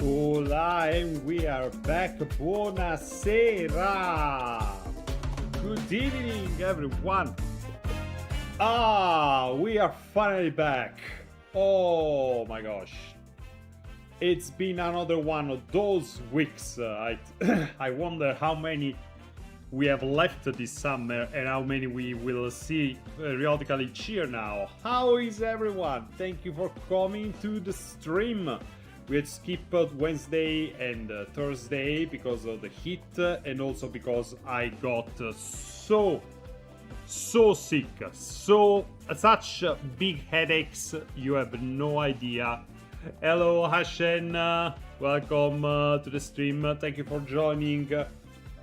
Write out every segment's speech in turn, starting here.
Hola, and we are back. Buonasera. Good evening, everyone. We are finally back. Oh my gosh. It's been another one of those weeks. I wonder how many we have left this summer and how many we will see periodically cheer now. How is everyone? Thank you for coming to the stream. We had skipped Wednesday and Thursday because of the heat and also because I got so sick, such big headaches, you have no idea. Hello Hashen, welcome to the stream, thank you for joining.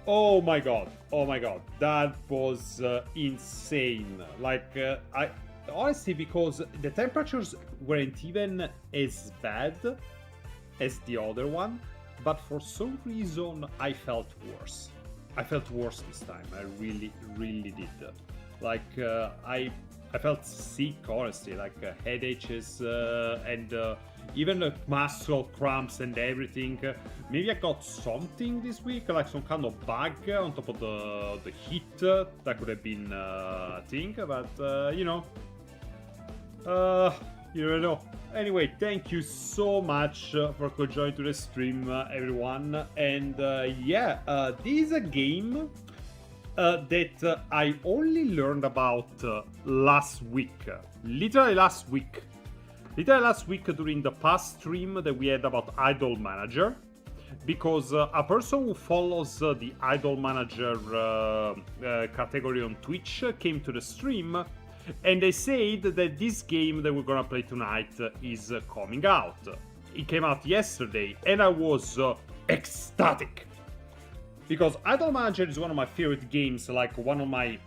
Oh my god, that was insane. Like, I honestly, because the temperatures weren't even as bad as the other one, but for some reason I felt worse. I felt worse this time. I really did. Like, I felt sick, honestly, like headaches and even muscle cramps and everything. Maybe I got something this week, like some kind of bug on top of the heat. That could have been a thing, but you know, you don't know. Anyway, thank you so much for joining to the stream, everyone. And yeah, this is a game that I only learned about last week. Literally last week during the past stream that we had about Idol Manager. Because a person who follows the Idol Manager category on Twitch came to the stream and they said that this game that we're gonna play tonight is coming out. It came out yesterday and I was ecstatic. Because Idol Manager is one of my favorite games, like one of my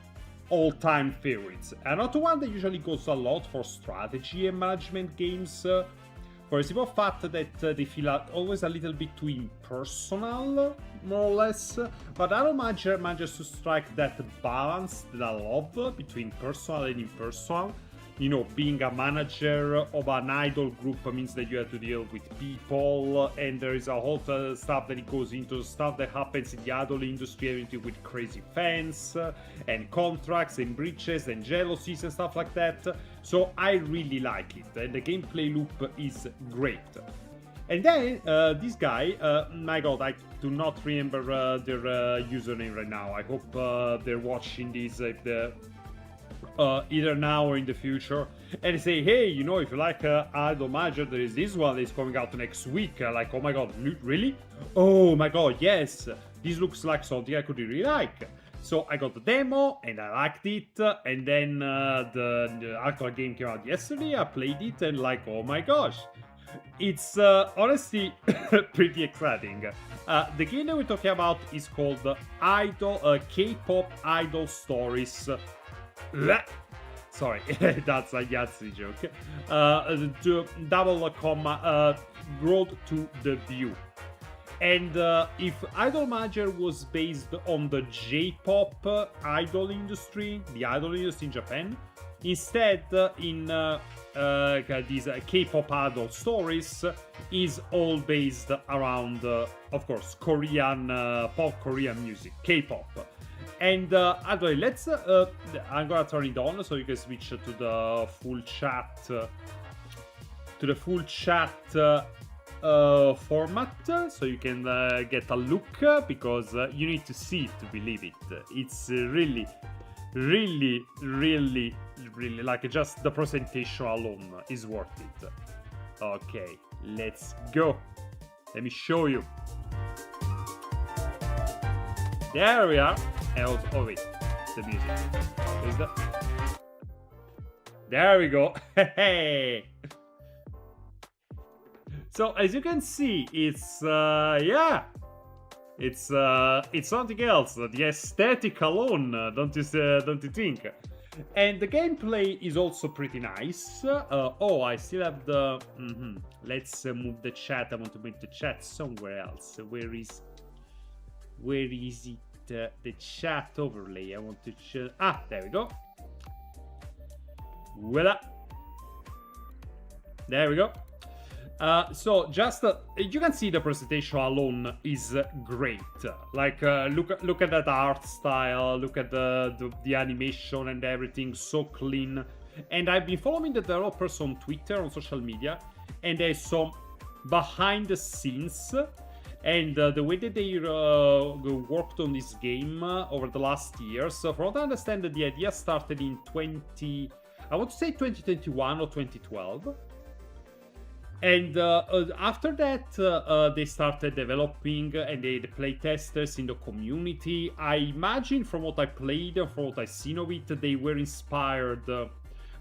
all-time favorites. And not one that usually goes a lot for strategy and management games. For the simple fact that they feel always a little bit too impersonal, more or less. But Idol Manager manages to strike that balance that I love between personal and impersonal. You know, being a manager of an idol group means that you have to deal with people, and there is a whole stuff that it goes into, stuff that happens in the idol industry, everything with crazy fans, and contracts, and breaches, and jealousies, and stuff like that. So I really like it, and the gameplay loop is great. And then, this guy, my god, I do not remember their username right now. I hope they're watching this if they're either now or in the future, and say, hey, you know, if you like Idol Manager, there is this one that is coming out next week. Like, oh my god, really? Oh my god, yes, this looks like something I could really like. So I got the demo and I liked it, and then the actual game came out yesterday. I played it and like, oh my gosh, it's honestly pretty exciting. The game that we're talking about is called Idol K-pop Idol Stories. Sorry, that's a Yahtzee joke. Double comma Road to the View. And if Idol Manager was based on the J-pop idol industry, the idol industry in Japan, instead in these K-pop idol stories is all based around, of course, Korean pop Korean music, K-pop. And actually, let's. I'm gonna turn it on so you can switch to the full chat. Format, so you can get a look, because you need to see it to believe it. It's really like just the presentation alone is worth it. Okay, let's go. Let me show you. There we are. Oh wait, the music. Is that? There we go. Hey. So as you can see, it's yeah, it's something else. The aesthetic alone, don't you think? And the gameplay is also pretty nice. Oh, I still have the. Let's move the chat. I want to move the chat somewhere else. Where is it? The chat overlay. I want to there we go. Voila. There we go. So just you can see the presentation alone is great. Like look at that art style, look at the animation and everything, so clean. And I've been following the developers on Twitter, on social media, and there's some behind the scenes and the way that they worked on this game over the last years. So from what I understand, the idea started in I want to say 2021 or 2012. And after that, they started developing and they had play testers in the community. I imagine from what I played and from what I've seen of it, they were inspired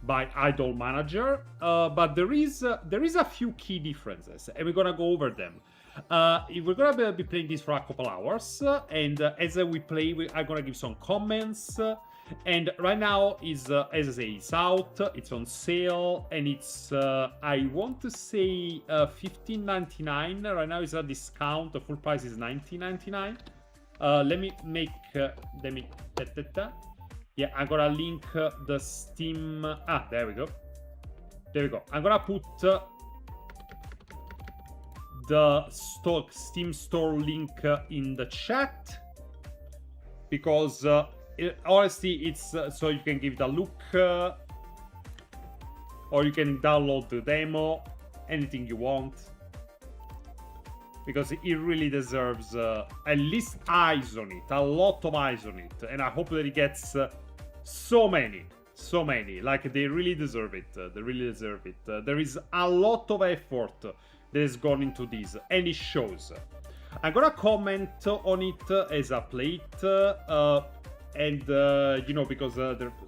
by Idol Manager. But there is a few key differences, and we're gonna go over them. We're gonna be playing this for a couple hours, and as we play, I'm gonna give some comments. And right now is as I say, it's out, it's on sale, and it's I want to say $15.99. Right now it's a discount. The full price is $19.99. Let me yeah, I'm gonna link the Steam. There we go. I'm gonna put the Steam store link in the chat because honestly, it's so you can give it a look, or you can download the demo, anything you want, because it really deserves at least eyes on it, a lot of eyes on it, and I hope that it gets so many. Like they really deserve it. They really deserve it. There is a lot of effort that has gone into this, and it shows. I'm gonna comment on it as I play it. And you know, because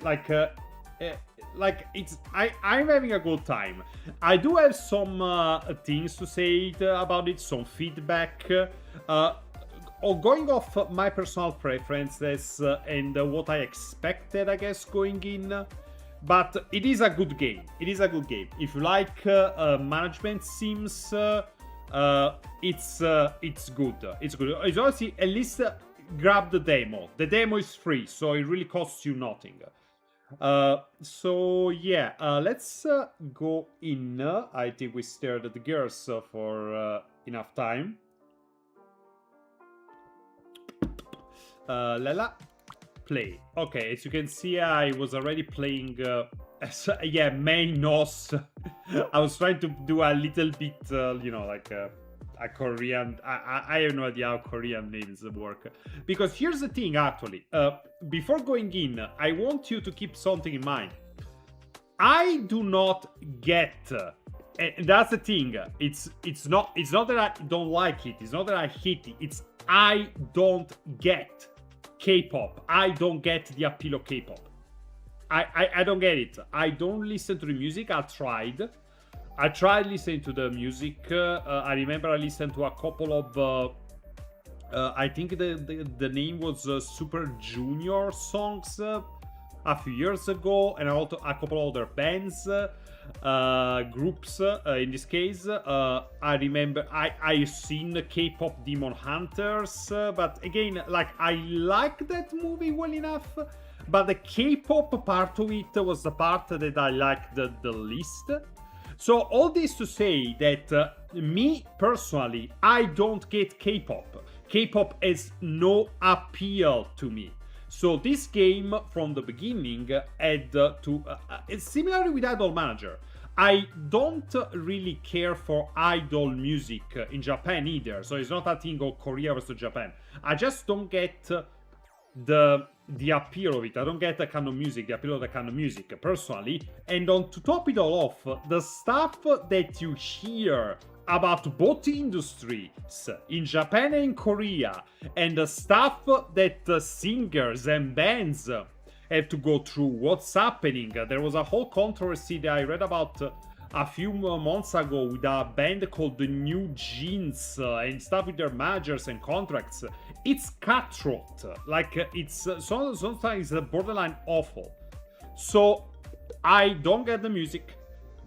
like it's I'm having a good time. I do have some things to say about it, some feedback, or going off my personal preferences and what I expected, I guess, going in. But it is a good game. It is a good game. If you like management sims, it's good. It's good. It's honestly at least. Grab the demo. The demo is free, so it really costs you nothing. So yeah, let's go in. I think we stared at the girls for enough time. Lala, play. Okay, as you can see, I was already playing. Yeah, main NOS. I was trying to do a little bit, you know, like. A Korean, I have no idea how Korean names work. Because here's the thing, actually. Before going in, I want you to keep something in mind. I do not get, and that's the thing. It's not that I don't like it. It's not that I hate it. It's I don't get K-pop. I don't get the appeal of K-pop. I don't get it. I don't listen to the music. I tried listening to the music. I remember I listened to a couple of, I think the name was Super Junior songs a few years ago, and also a couple other bands, groups in this case. I remember I've seen K-pop Demon Hunters, but again, like I like that movie well enough, but the K-pop part of it was the part that I liked the least. So all this to say that me personally, I don't get K-pop. K-pop has no appeal to me. So this game from the beginning had to... it's similar with Idol Manager. I don't really care for idol music in Japan either. So it's not a thing of Korea versus Japan. I just don't get the appeal of it. I don't get the kind of music, the appeal of the kind of music, personally. And to top it all off, the stuff that you hear about both industries in Japan and in Korea, and the stuff that singers and bands have to go through, what's happening. There was a whole controversy that I read about a few months ago with a band called the New Jeans and stuff with their managers and contracts. It's cutthroat. Like, it's sometimes borderline awful. So I don't get the music.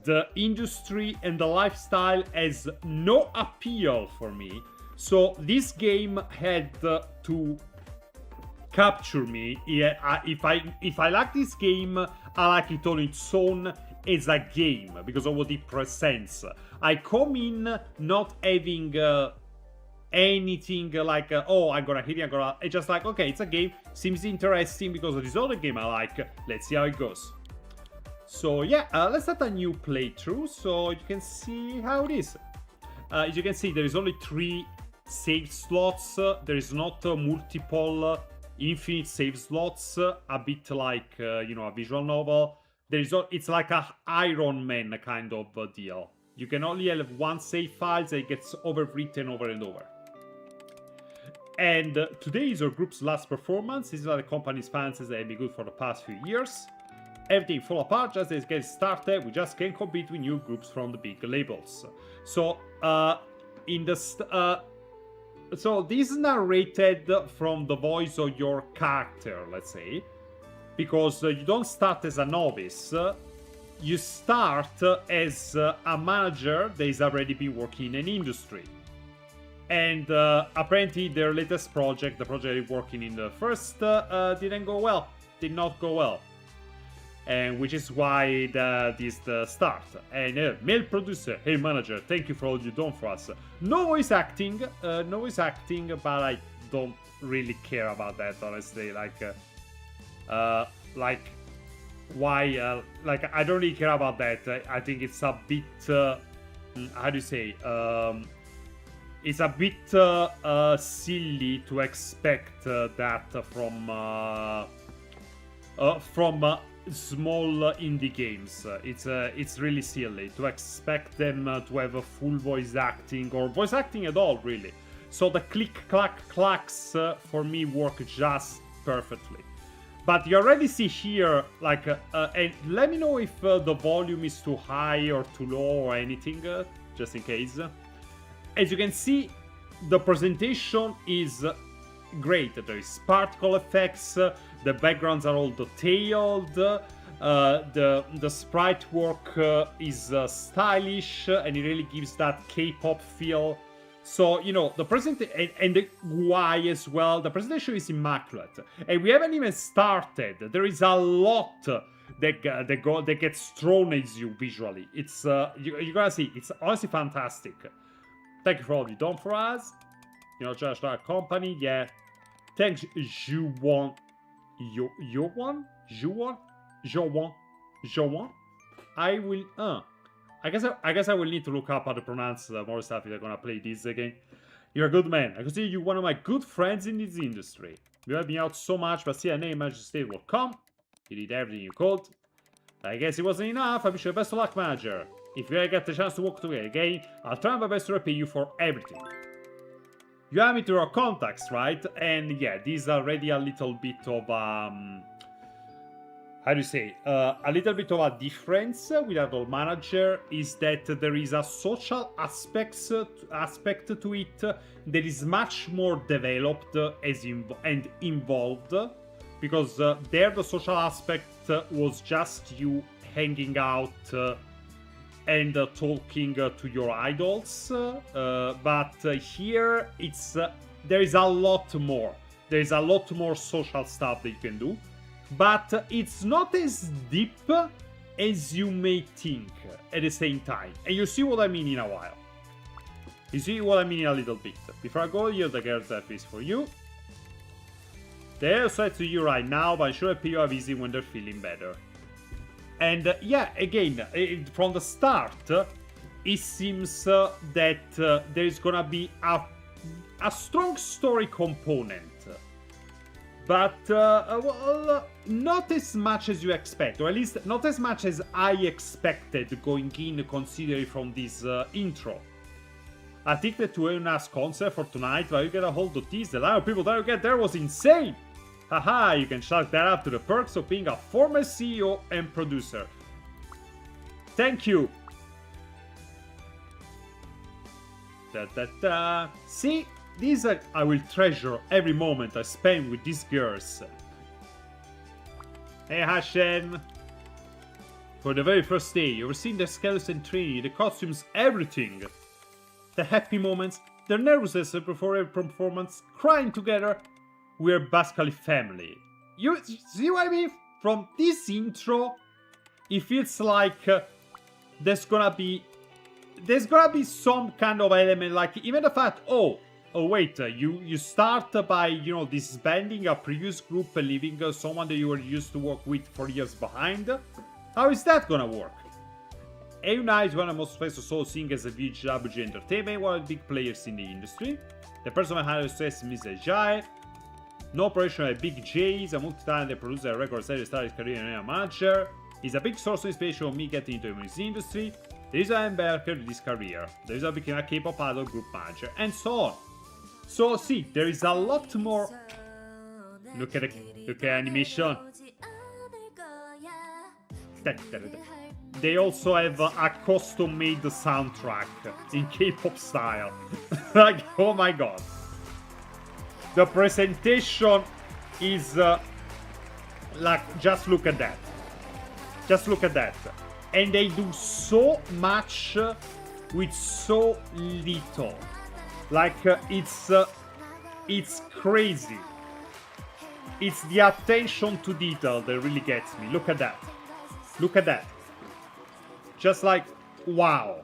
The industry and the lifestyle has no appeal for me. So this game had to capture me. Yeah, if I like this game, I like it on its own, as a game because of what it presents. I come in not having anything like, oh, I'm gonna hit it, it's just like, okay, it's a game, seems interesting because of this other game I like, let's see how it goes. So yeah, let's start a new playthrough so you can see how it is. As you can see, there is only 3 save slots, there is not multiple infinite save slots, a bit like, you know, a visual novel. It's like a Iron Man kind of deal. You can only have 1 save file that gets overwritten over and over. And today is our group's last performance. This is what the company's finances have been good for the past few years. Everything fall apart just as it gets started. We just can't compete with new groups from the big labels. So, so this is narrated from the voice of your character, let's say, because you don't start as a novice. You start as a manager that has already been working in an industry. And apparently their latest project, the project they're working in the first, did not go well. And which is why this is the start. And male producer, hey manager, thank you for all you've done for us. No voice acting, but I don't really care about that, honestly. Why, like, I don't really care about that. I think it's a bit, how do you say, it's a bit silly to expect that from small indie games. It's really silly to expect them to have a full voice acting or voice acting at all, really. So the click clack clacks for me work just perfectly. But you already see here, like, and let me know if the volume is too high or too low or anything, just in case. As you can see, the presentation is great. There is particle effects, the backgrounds are all detailed, the sprite work is stylish, and it really gives that K-pop feel. So, you know, the presentation and the UI as well, the presentation is immaculate. And we haven't even started. There is a lot that gets thrown at you visually. It's you're gonna see, it's honestly fantastic. Thank you for all you've done for us. You know, just our company, yeah. Thanks, Juwon. I will. I guess I will need to look up how to pronounce more stuff if I'm gonna play this again. You're a good man. I consider you one of my good friends in this industry. You helped me out so much, but see, I name Manager State will come. You did everything you could. I guess it wasn't enough. I wish you the best of luck, manager. If you ever get the chance to work together again, I'll try my best to repay you for everything. You have me to your contacts, right? And yeah, these are already a little bit of how do you say? A little bit of a difference with Adult Manager is that there is a social aspect to it that is much more developed and involved, because there the social aspect was just you hanging out and talking to your idols, but here it's there is a lot more. There is a lot more social stuff that you can do. But it's not as deep as you may think at the same time. And you see what I mean in a while. You see what I mean in a little bit. Before I go, here's the girl's piece for you. They're set to you right now, but I'm sure I'll pay you a visit when they're feeling better. And yeah, again, from the start, it seems that there is gonna be a strong story component. But, well, not as much as you expect, or at least not as much as I expected going in, considering from this intro. I think the Tuena's concert for tonight, but you get a hold of this, the line of people that you get there was insane! Haha, you can chalk that up to the perks of being a former CEO and producer. Thank you! See? These I will treasure every moment I spend with these girls. Hey Hashem! For the very first day, you were seeing the skeleton training, the costumes, everything. The happy moments, their nervousness before every performance, crying together. We're basically family. You see what I mean? From this intro, it feels like there's gonna be some kind of element, like even the fact, oh wait, you start by, you know, disbanding a previous group and leaving someone that you were used to work with for years behind. How is that gonna work? Euna is one of the most famous solo singers at VGWG Entertainment, one of the big players in the industry. The person behind the success is Mr. Jai. No operation at Big J, is a multi-talented producer and record series, started his career in a manager. He's a big source of inspiration for me getting into the music industry. There is an embarker to this career. There is a became a K-pop idol group manager, and so on. So see, there is a lot more. Look at animation. They also have a custom-made soundtrack in K-pop style. Like, oh my god. The presentation is like, just look at that. Just look at that. And they do so much with so little. Like, it's crazy. It's the attention to detail that really gets me. Look at that. Look at that. Just like, wow.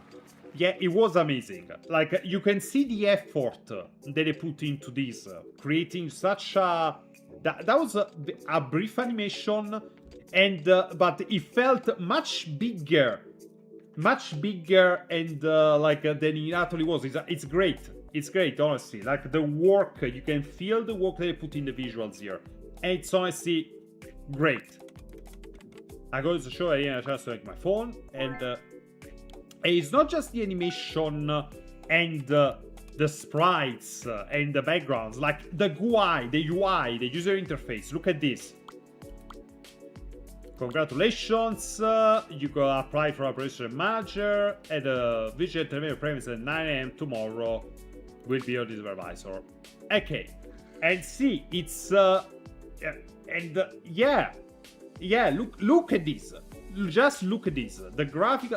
Yeah, it was amazing. Like, you can see the effort that they put into this, creating such a... That was a brief animation, and but it felt much bigger, and like than it actually was. It's great. It's great, honestly. Like, the work, you can feel the work they put in the visuals here, and it's honestly great. I go to the show, I didn't have a chance to make my phone, and it's not just the animation and the sprites and the backgrounds, like the GUI, the UI, the user interface. Look at this. Congratulations, you can apply for a producer manager at the Visual Entertainment premise at 9 AM tomorrow. Will be your supervisor. Okay, and see, it's yeah, look at this. Just look at this. The graphic,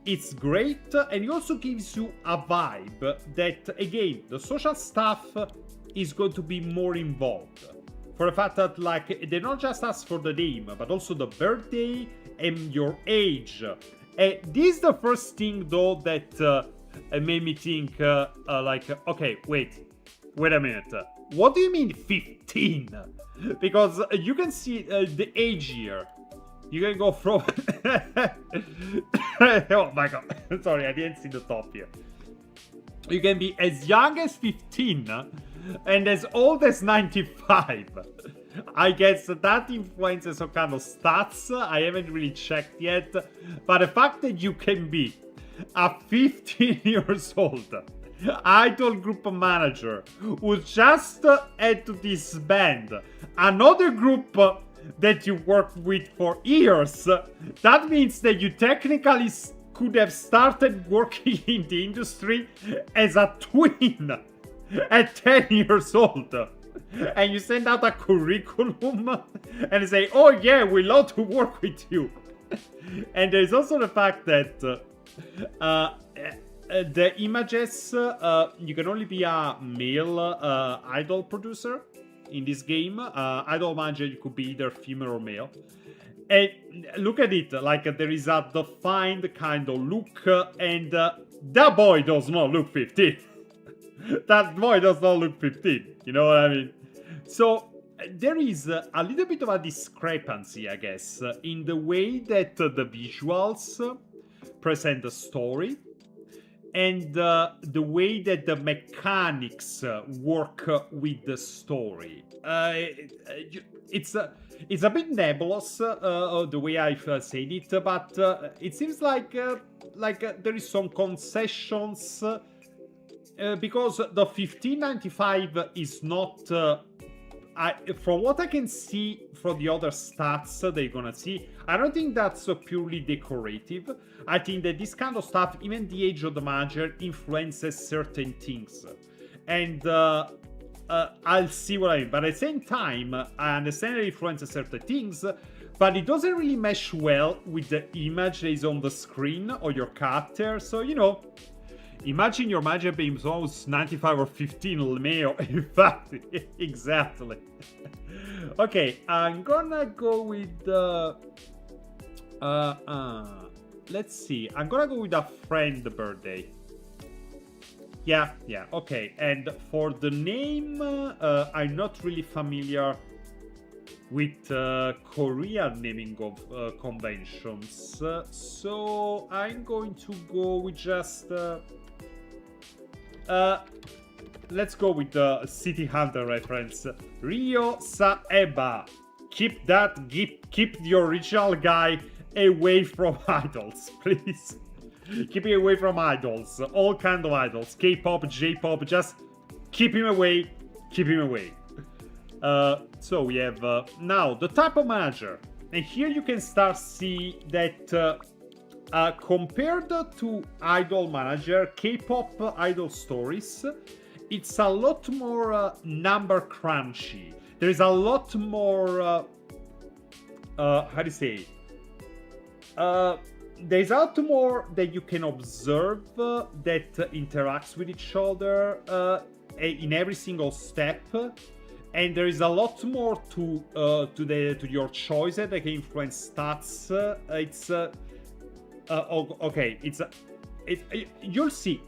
it's great, and it also gives you a vibe that, again, the social stuff is going to be more involved. For the fact that, like, they not just ask for the name, but also the birthday and your age. And this is the first thing, though, that made me think, like, okay, wait a minute. What do you mean 15? Because you can see the age here. You can go from... Oh my god. Sorry, I didn't see the top here. You can be as young as 15 and as old as 95. I guess that influences some kind of stats. I haven't really checked yet. But the fact that you can be a 15 years old idol group manager who just had to disband another group that you worked with for years, that means that you technically could have started working in the industry as a twin at 10 years old. And you send out a curriculum and say, oh yeah, we love to work with you. And there's also the fact that the images, you can only be a male idol producer in this game. Idol manager, you could be either female or male. And look at it, like there is a defined kind of look, and that boy does not look 15. That boy does not look 15, you know what I mean? So there is a little bit of a discrepancy, I guess, in the way that the visuals present the story and the way that the mechanics work with the story. It's a bit nebulous the way I've said it, but it seems like there is some concessions because the 1595 is not. From what I can see from the other stats that you're gonna see, I don't think that's purely decorative. I think that this kind of stuff, even the age of the manager, influences certain things. And I'll see what I mean. But at the same time, I understand it influences certain things, but it doesn't really mesh well with the image that is on the screen or your character. So, you know, imagine your manager being almost 95 or 15 male. In fact, exactly. Okay, I'm gonna go with Let's see. I'm gonna go with a friend birthday. Yeah, okay. And for the name, I'm not really familiar with Korean naming of conventions. So I'm going to go with just... let's go with the City Hunter reference. Ryo Saeba. Keep the original guy away from idols, please. Keep him away from idols. All kind of idols. K-pop, J-pop, just keep him away. Keep him away. So we have now the type of manager. And here you can start see that compared to Idol Manager, K-pop Idol Stories, it's a lot more number crunchy. There is a lot more, how do you say? There's a lot more that you can observe that interacts with each other in every single step. And there is a lot more to your choices that can influence stats. Okay. You'll see.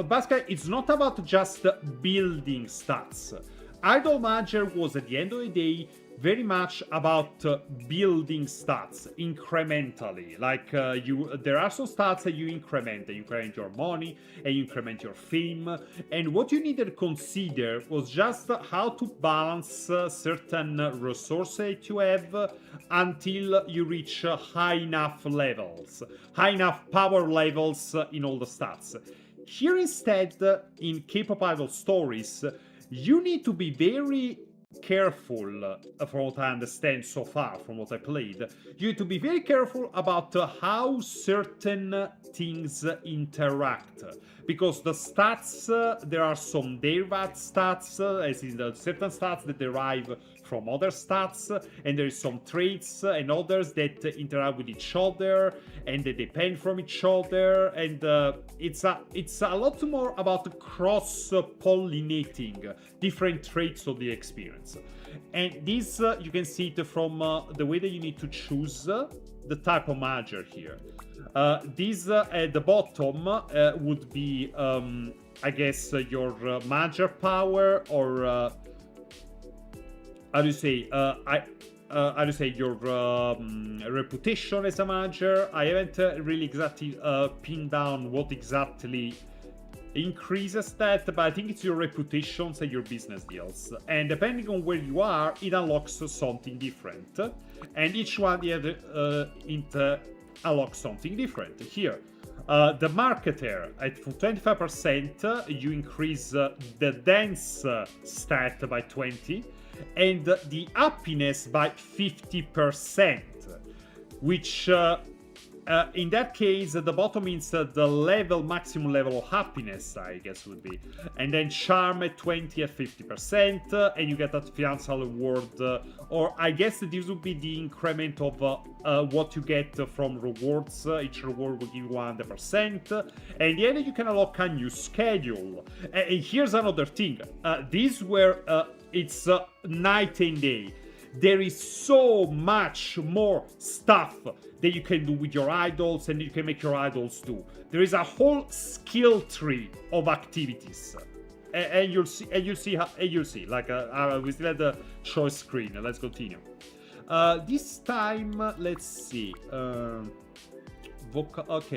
Basically, it's not about just building stats. Idol Manager was, at the end of the day, very much about building stats incrementally. Like there are some stats that you increment. You increment your money and you increment your fame. And what you needed to consider was just how to balance certain resources that you have until you reach high enough levels, high enough power levels in all the stats. Here instead, in K-pop Idol Stories, you need to be very careful, from what I understand so far, from what I played. You need to be very careful about how certain things interact. Because the stats, there are some derivative stats, as in the certain stats that derive from other stats, and there is some traits and others that interact with each other, and they depend from each other, and it's a lot more about cross-pollinating different traits of the experience. And this, you can see it from the way that you need to choose the type of manager here. This at the bottom would be, I guess, your manager power, or how do you say? How do you say, your reputation as a manager. I haven't really exactly pinned down what exactly increases that, but I think it's your reputations and your business deals. And depending on where you are, it unlocks something different. And each one unlocks something different. Here, the marketer, at 25%, you increase the dance stat by 20, and the happiness by 50%, which in that case the bottom means the maximum level of happiness, I guess, would be. And then charm at 20 at 50%, and you get that financial reward, or I guess this would be the increment of what you get from rewards. Each reward will give you 100%, and then you can unlock a new schedule. And here's another thing, these were it's night and day. There is so much more stuff that you can do with your idols and you can make your idols do. There is a whole skill tree of activities, and you'll see. Like we still have the choice screen. Let's continue. This time, let's see. Okay,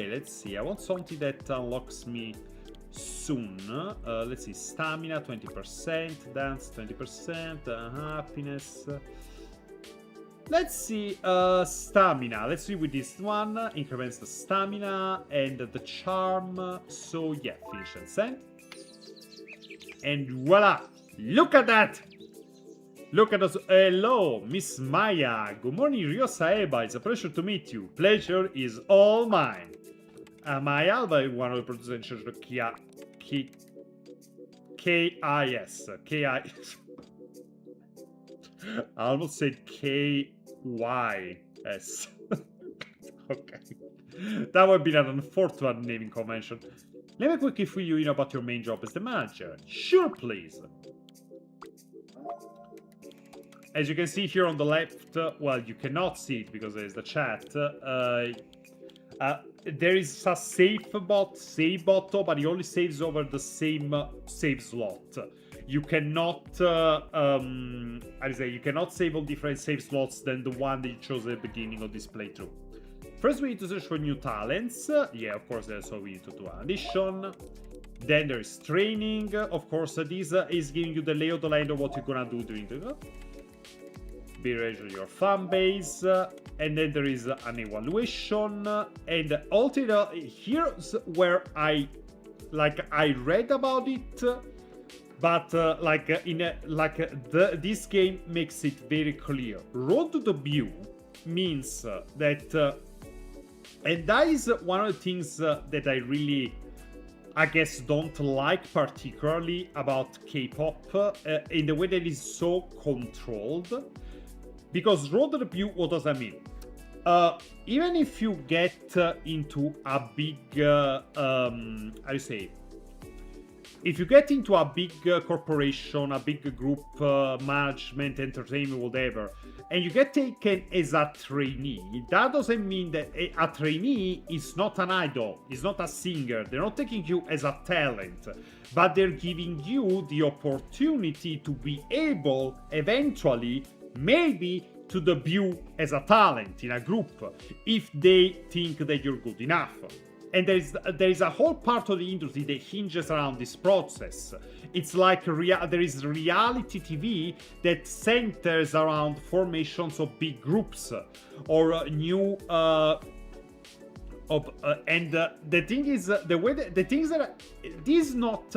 let's see. I want something that unlocks me soon. Let's see, stamina 20%, dance 20%, happiness. Let's see, stamina. Let's see with this one. Increments the stamina and the charm. So yeah, finish and send. And voila! Look at that! Look at us. Hello, Miss Maya. Good morning, Ryo Saeba. It's a pleasure to meet you. Pleasure is all mine. Maya Alba is one of the producers of KIS. I almost said KYS. Okay. That would be an unfortunate naming convention. Let me quickly fill you in about your main job as the manager. Sure, please. as you can see here on the left, well, you cannot see it because there's the chat. There is a save button, but it only saves over the same save slot. You cannot, you cannot save on different save slots than the one that you chose at the beginning of this playthrough. First, we need to search for new talents. Yeah, of course, that's what we need to do an addition. Then there is training. Of course, this is giving you the lay of the land of what you're gonna do during the be ready for your fan base, and then there is an evaluation, and ultimately here's where I read about it, but this game makes it very clear. Road to the View means that, and that is one of the things that I really, I guess, don't like particularly about K-pop, in the way that it is so controlled. Because road review, what does that mean? Even if you get into a big, if you get into a big corporation, a big group, management, entertainment, whatever, and you get taken as a trainee, that doesn't mean that a trainee is not an idol, is not a singer. They're not taking you as a talent, but they're giving you the opportunity to be able, eventually, maybe to debut as a talent in a group if they think that you're good enough. And there is a whole part of the industry that hinges around this process. It's like there is reality TV that centers around formations of big groups or new and the thing is the way that, the things that this is not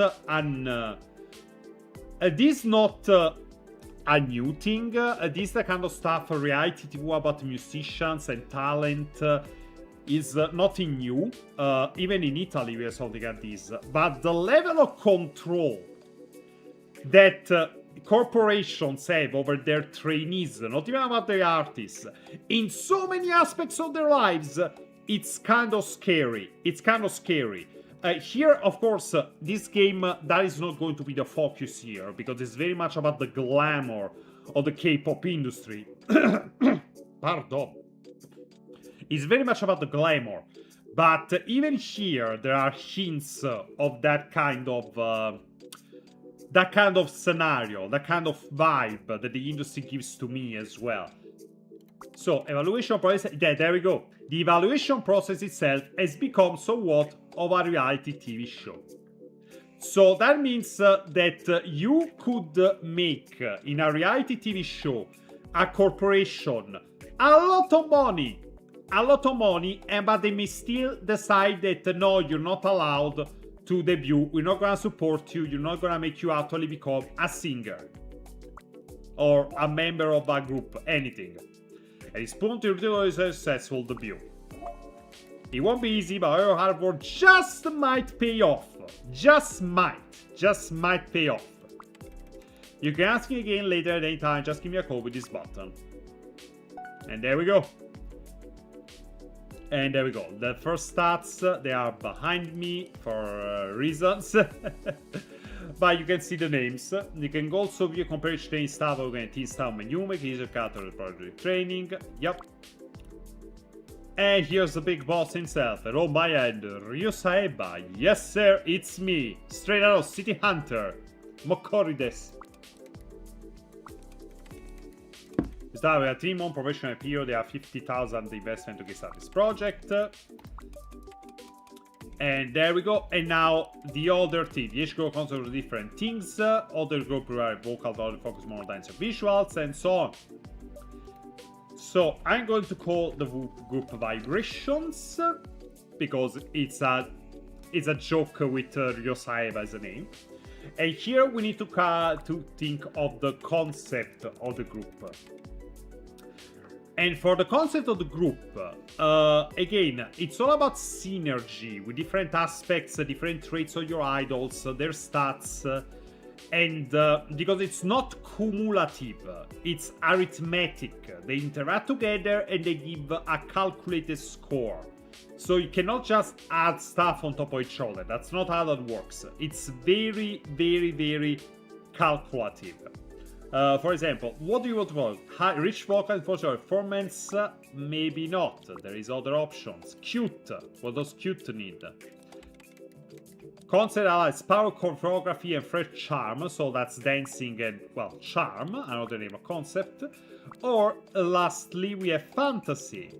this not a new thing. This is the kind of stuff reality TV about musicians and talent is nothing new. Even in Italy we have something like this. But the level of control that corporations have over their trainees, not even about the artists, in so many aspects of their lives, it's kind of scary. It's kind of scary. Here, of course, this game, that is not going to be the focus here, because it's very much about the glamour of the K-pop industry. Pardon. It's very much about the glamour. But even here, there are hints of that kind of scenario, that kind of vibe that the industry gives to me as well. So, evaluation process, yeah, there we go. The evaluation process itself has become somewhat of a reality TV show. So that means that you could make in a reality TV show a corporation a lot of money, but they may still decide that no, you're not allowed to debut, we're not gonna support you, you're not gonna make you actually become a singer or a member of a group, anything. And it's put to a successful debut. It won't be easy, but your hard work just might pay off. Just might pay off. You can ask me again later at any time, just give me a call with this button. And there we go. And there we go. The first stats, they are behind me for reasons. But you can see the names. You can also view comparison training staff and team staff menu, make it easier to cut the project training. Yep. And here's the big boss himself, and on my end, Ryo Saeba. Yes sir, it's me, straight out of City Hunter. Mokori desu. We start with a 3-month professional period. They have 50,000 investment to get started this project. And there we go. And now the other team. Each group concentrates on different things. Other group provide vocal, other focus more on dance and visuals, and so on. So I'm going to call the group Vibrations because it's a joke with Ryo Saeba as a name. And here we need to think of the concept of the group. And for the concept of the group, again, it's all about synergy with different aspects, different traits of your idols, their stats, and because it's not cumulative, it's arithmetic. They interact together and they give a calculated score. So you cannot just add stuff on top of each other. That's not how that works. It's very, very, very calculative. For example, what do you want to vote? High, rich vocal for your performance? Maybe not. There is other options. Cute. What does cute need? Concert allies power, choreography, and fresh charm. So that's dancing and, well, charm. Another name of concept. Or lastly, we have fantasy.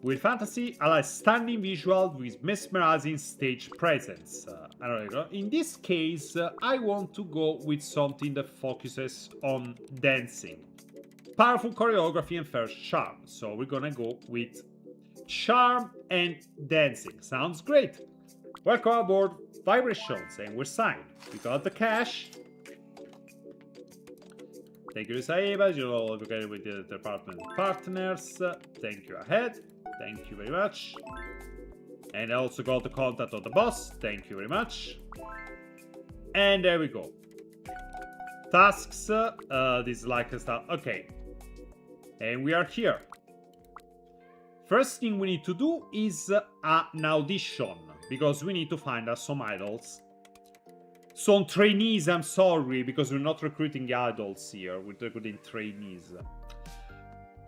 With fantasy, allies stunning visual with mesmerizing stage presence. In this case, I want to go with something that focuses on dancing. Powerful choreography and first charm. So we're gonna go with charm and dancing. Sounds great. Welcome aboard Vibrations, and we're signed. We got the cash. Thank you, Saiba. You're all located with the department partners. Thank you ahead. Thank you very much. And I also got the contact of the boss. Thank you very much. And there we go. Tasks. This is like a stuff. Okay. And we are here. First thing we need to do is an audition. Because we need to find us some idols. Some trainees, I'm sorry. Because we're not recruiting idols here. We're recruiting trainees.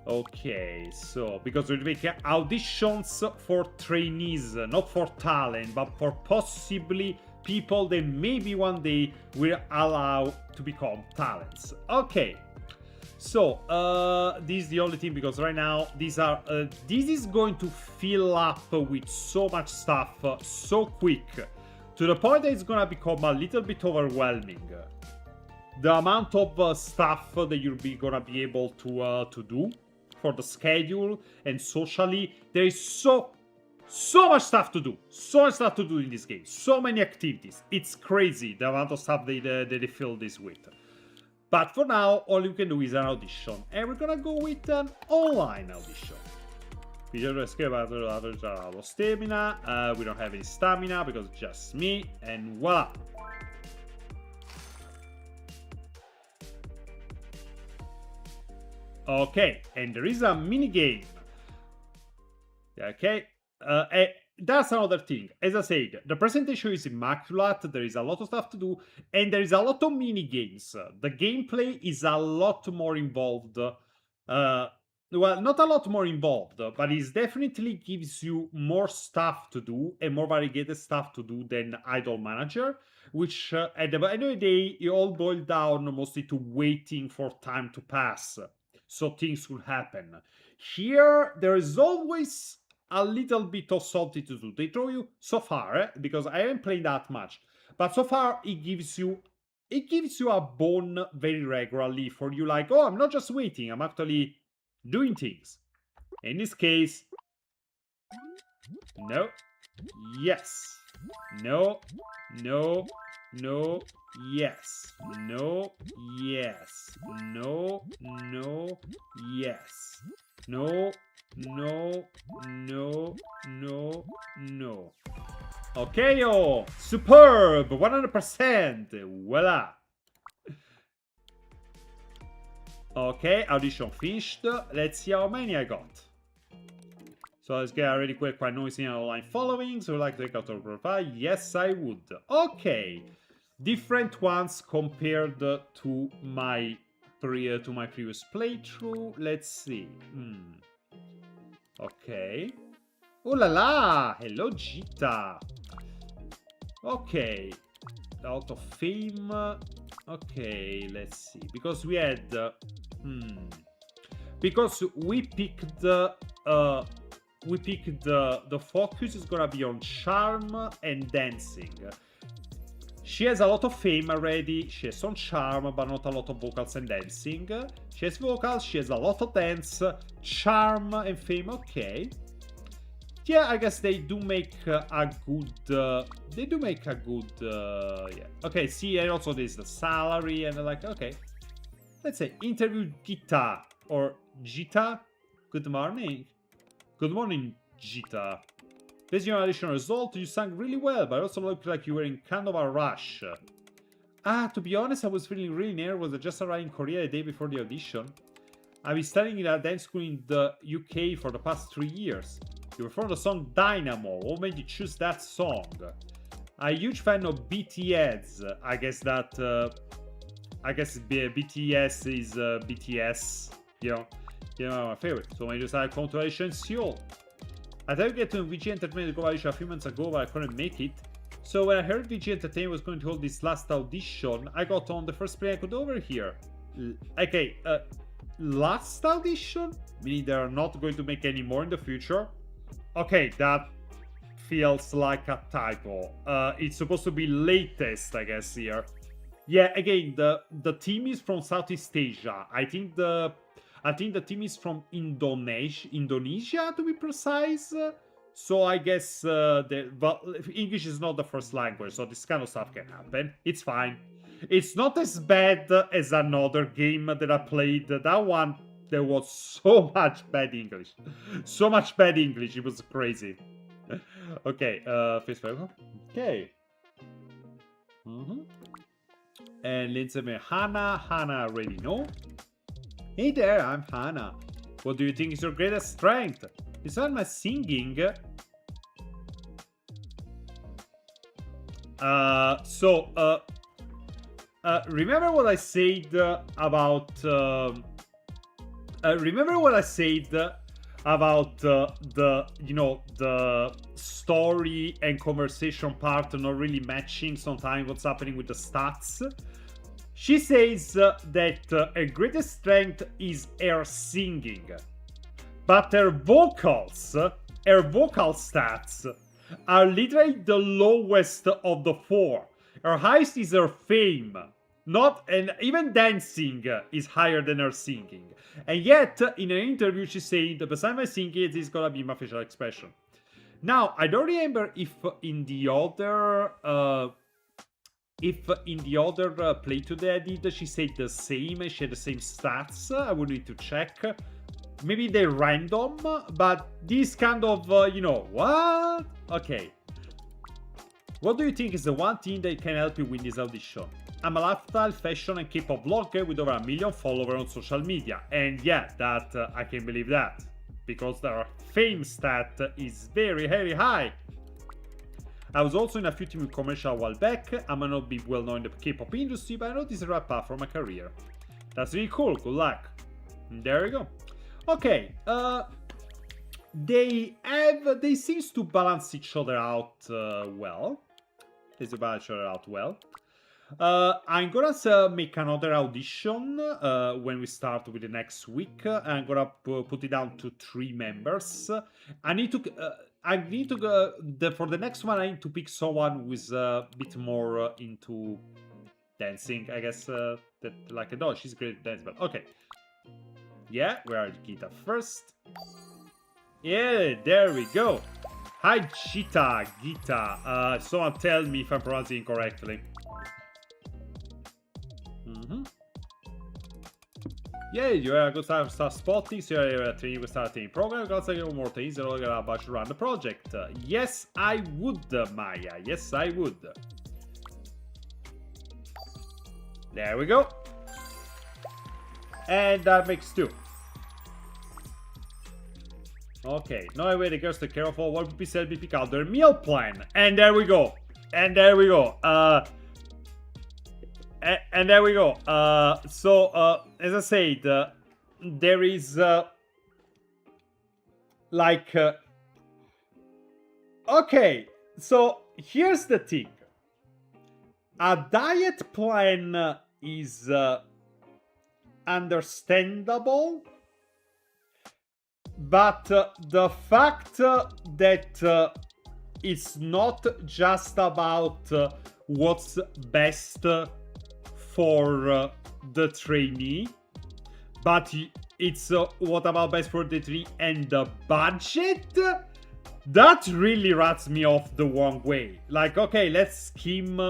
Okay, so because we're making auditions for trainees, not for talent, but for possibly people that maybe one day will allow to become talents. Okay, so this is the only thing because right now these are this is going to fill up with so much stuff so quick to the point that it's gonna become a little bit overwhelming. The amount of stuff that you'll be gonna be able to do. For the schedule and socially, there is so much stuff to do. So much stuff to do in this game. So many activities. It's crazy the amount of stuff they fill this with. But for now, all you can do is an audition. And we're gonna go with an online audition. We just escape our stamina. We don't have any stamina because it's just me. And voila. Okay, and there is a mini game. Okay, that's another thing. As I said, the presentation is immaculate. There is a lot of stuff to do, and there is a lot of mini games. The gameplay is a lot more involved. Well, not a lot more involved, but it definitely gives you more stuff to do and more variegated stuff to do than Idol Manager, which at the end of the day, it all boils down mostly to waiting for time to pass. So things will happen. Here, there is always a little bit of something to do. They throw you so far, because I haven't played that much, but so far it gives you a bone very regularly for you. Like, oh, I'm not just waiting. I'm actually doing things. In this case, no, yes, no, no, no, yes, no, yes, no, no, yes, no, no, no, no, no. Okay, oh, superb, 100%, voila. Okay, audition finished. Let's see how many I got. So let's get really quick by noisy online following. So like to take out our profile? Yes, I would. Okay. Different ones compared to my previous playthrough. Let's see. Okay. Oh la la! Hello, Gita. Okay. Out of fame. Okay, let's see. Because we had... Because we picked... the focus is gonna be on charm and dancing. She has a lot of fame already. She has some charm, but not a lot of vocals and dancing. She has vocals, she has a lot of dance, charm and fame. Okay. Yeah, I guess they do make a good... yeah. Okay, see, and also there's the salary, and like, okay. Let's say, interview Gita, or Gita. Good morning. Good morning, Gita. Based on your additional result, you sang really well, but also looked like you were in kind of a rush. To be honest, I was feeling really nervous. I just arrived in Korea the day before the audition. I've been studying in a dance school in the UK for the past 3 years. You performed the song Dynamo. What made you choose that song? I'm a huge fan of BTS. I guess that I guess BTS is BTS, you know, my favorite. So I decided congratulations, Seoul. I tried to get to VG Entertainment Global a few months ago, but I couldn't make it. So when I heard VG Entertainment was going to hold this last audition, I got on the first plane I could over here. Okay, last audition? Meaning they're not going to make any more in the future? Okay, that feels like a typo. It's supposed to be latest, I guess, here. Yeah, again, the team is from Southeast Asia. I think the team is from Indonesia to be precise. So I guess but English is not the first language, so this kind of stuff can happen. It's fine. It's not as bad as another game that I played. That one, there was so much bad English. So much bad English, it was crazy. Okay, face value. Okay. And Lindsay Hannah I already know. Hey there, I'm Hannah. What do you think is your greatest strength? It's not my singing. Remember what I said about the story and conversation part not really matching sometimes what's happening with the stats. She says that her greatest strength is her singing, but her vocal stats are literally the lowest of the four. Her highest is her fame, and even dancing is higher than her singing. And yet, in an interview, she said, "Besides my singing, it's gonna be my facial expression." Now, I don't remember if in the other play today I did, she said the same. She had the same stats. I would need to check. Maybe they're random, but this kind of, what? Okay. What do you think is the one thing that can help you win this audition? I'm a lifestyle, fashion, and K-pop vlogger with over 1 million followers on social media. And yeah, that I can believe that. Because their fame stat is very, very high. I was also in a few TV commercials a while back. I might not be well known in the K-pop industry, but I know this is the right path for my career. That's really cool. Good luck. And there we go. Okay. They seems to balance each other out well. I'm gonna make another audition when we start with the next week. I'm gonna put it down to 3 members. For the next one, I need to pick someone who is a bit more into dancing. I guess she's great at dance, but okay. Yeah, we are Gita first. Yeah, there we go. Hi, Gita. Someone tell me if I'm pronouncing it correctly. Yeah, you are a good time to start spotting, so you're a training with starting program. Got to get more things and all about to run the project. Yes, I would, Maya. Yes, I would. There we go. And that makes 2. Okay, now way the girls take care of all what people said pick out their meal plan. And there we go. And there we go. As I said, there is okay, so here's the thing. A diet plan is understandable, but the fact that it's not just about what's best for the trainee, but it's what about best for the trainee and the budget, that really rats me off the wrong way. Like, okay, let's skim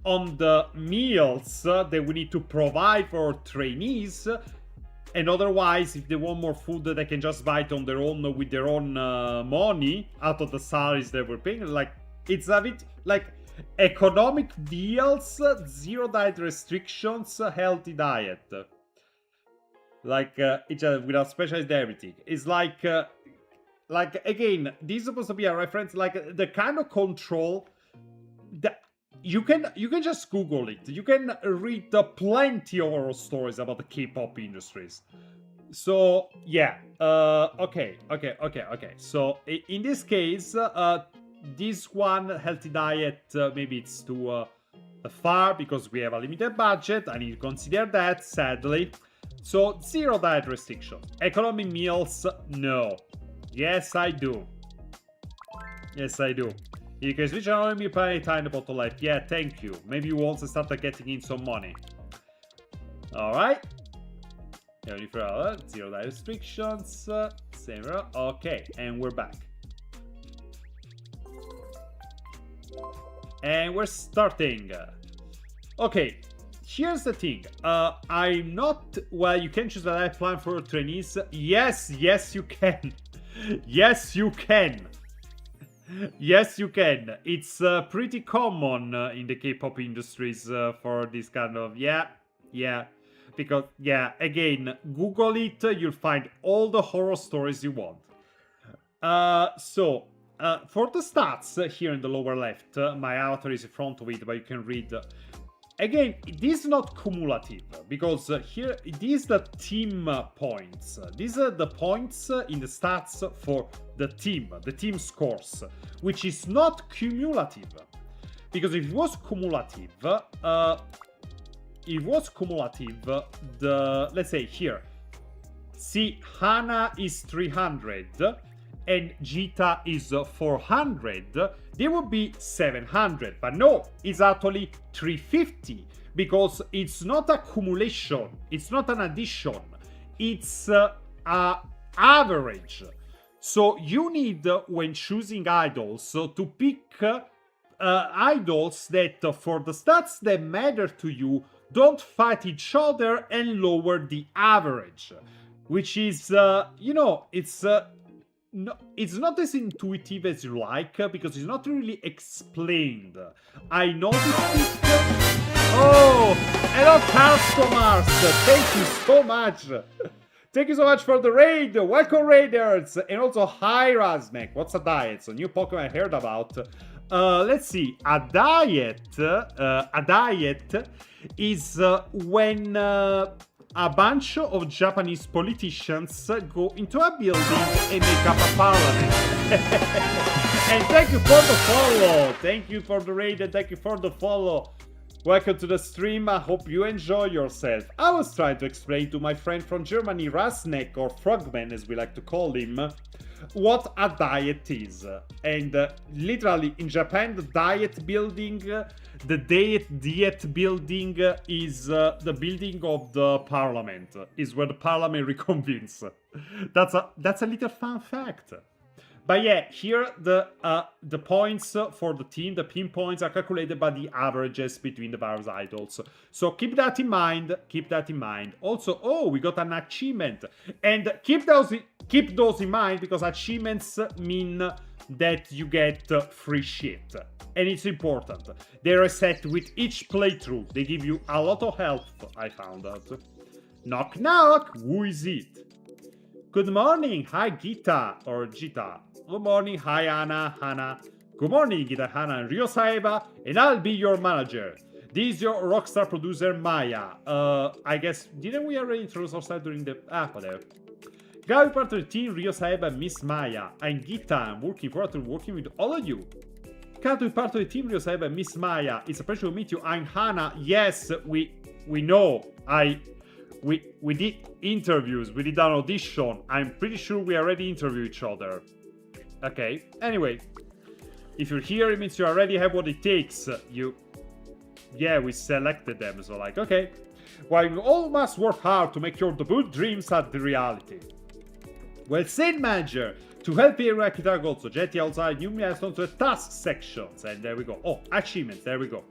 on the meals that we need to provide for trainees, and otherwise, if they want more food, they can just buy it on their own with their own money out of the salaries they were paying. Like, it's a bit like economic deals, 0 diet restrictions, healthy diet. Like, it's without specialized everything. It's like again, this is supposed to be a reference, like the kind of control that you can just Google it. You can read plenty of horror stories about the K-pop industries. So yeah, okay. So in this case, this one healthy diet, maybe it's too far because we have a limited budget. I need to consider that, sadly. So 0 diet restrictions. Economy meals, no. Yes, I do. Yes, I do. You can switch on me plenty time about life. Yeah, thank you. Maybe you also started getting in some money. Alright. 0 diet restrictions. Same. Okay, and we're back. And we're starting. Okay, here's the thing. I'm not... Well, you can choose a life plan for trainees. Yes, you can. Yes, you can. Yes, you can. It's pretty common in the K-pop industries for this kind of... Yeah. Because, yeah, again, Google it. You'll find all the horror stories you want. For the stats here in the lower left, my avatar is in front of it, but you can read. Again, this is not cumulative, because here, these are the team points. These are the points in the stats for the team scores, which is not cumulative. Because if it was cumulative, let's say here, see, Hana is 300, and Jita is 400, they would be 700. But no, it's actually 350, because it's not accumulation, it's not an addition, it's a average. So you need, when choosing idols, to pick idols that, for the stats that matter to you, don't fight each other and lower the average. Which is, no, it's not as intuitive as you like, because it's not really explained. I noticed it. Oh, hello customers! Thank you so much! Thank you so much for the raid! Welcome raiders! And also, hi Razmek, what's a diet? It's a new Pokemon I heard about. Let's see, a diet is when a bunch of Japanese politicians go into a building and make up a parliament. And thank you for the follow. Thank you for the raid and thank you for the follow. Welcome to the stream. I hope you enjoy yourself. I was trying to explain to my friend from Germany, Rasnek, or Frogman as we like to call him, what a diet is. And literally in Japan, the diet building is the building of the parliament, is where the parliament reconvenes. That's a little fun fact. But yeah, here the points for the team, the pin points, are calculated by the averages between the various idols. So keep that in mind. Keep that in mind. Also, oh, we got an achievement, and keep those in mind, because achievements mean that you get free shit, and it's important. They reset with each playthrough. They give you a lot of health. I found out. Knock knock. Who is it? Good morning. Hi Gita or Jita. Good morning. Hi Hana. Good morning, Gita, Hana, and Ryo Saeba, and I'll be your manager. This is your rockstar producer Maya. I guess, didn't we already introduce ourselves during the... whatever. Glad you're part of the team, Ryo Saeba and Miss Maya. I'm Gita, I'm looking forward to working with all of you. Glad to be part of the team, Ryo Saeba and Miss Maya. It's a pleasure to meet you. I'm Hana. Yes, we know. We did interviews, we did an audition. I'm pretty sure we already interviewed each other. Okay, anyway. If you're here, it means you already have what it takes. Yeah, we selected them, so like, okay. While you all must work hard to make your debut dreams a reality. Well said, manager. To help you rack our goals, so Jetty outside new milestones to the task sections. And there we go. Oh, achievements, there we go.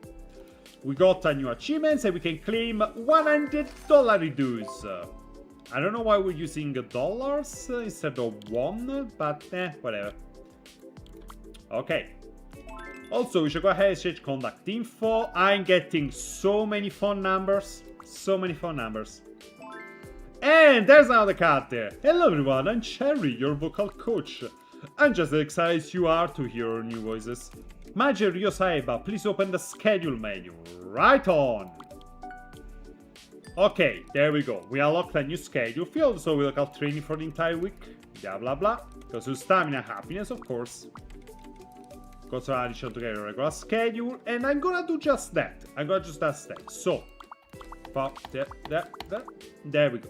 We got a new achievements and we can claim $100 dues. I don't know why we're using dollars instead of won, but whatever. Okay. Also, we should go ahead and exchange contact info. I'm getting so many phone numbers. So many phone numbers. And there's another card there. Hello everyone, I'm Cherry, your vocal coach. I'm just as excited as you are to hear our new voices. Manager Ryo Saeba, please open the schedule menu. Right on. Okay, there we go. We unlocked a new schedule field, so we look at training for the entire week. Blah blah blah. Because of stamina, happiness, of course. Control addition to get a regular schedule, and I'm gonna do just that. I'm gonna just that step. So, there we go.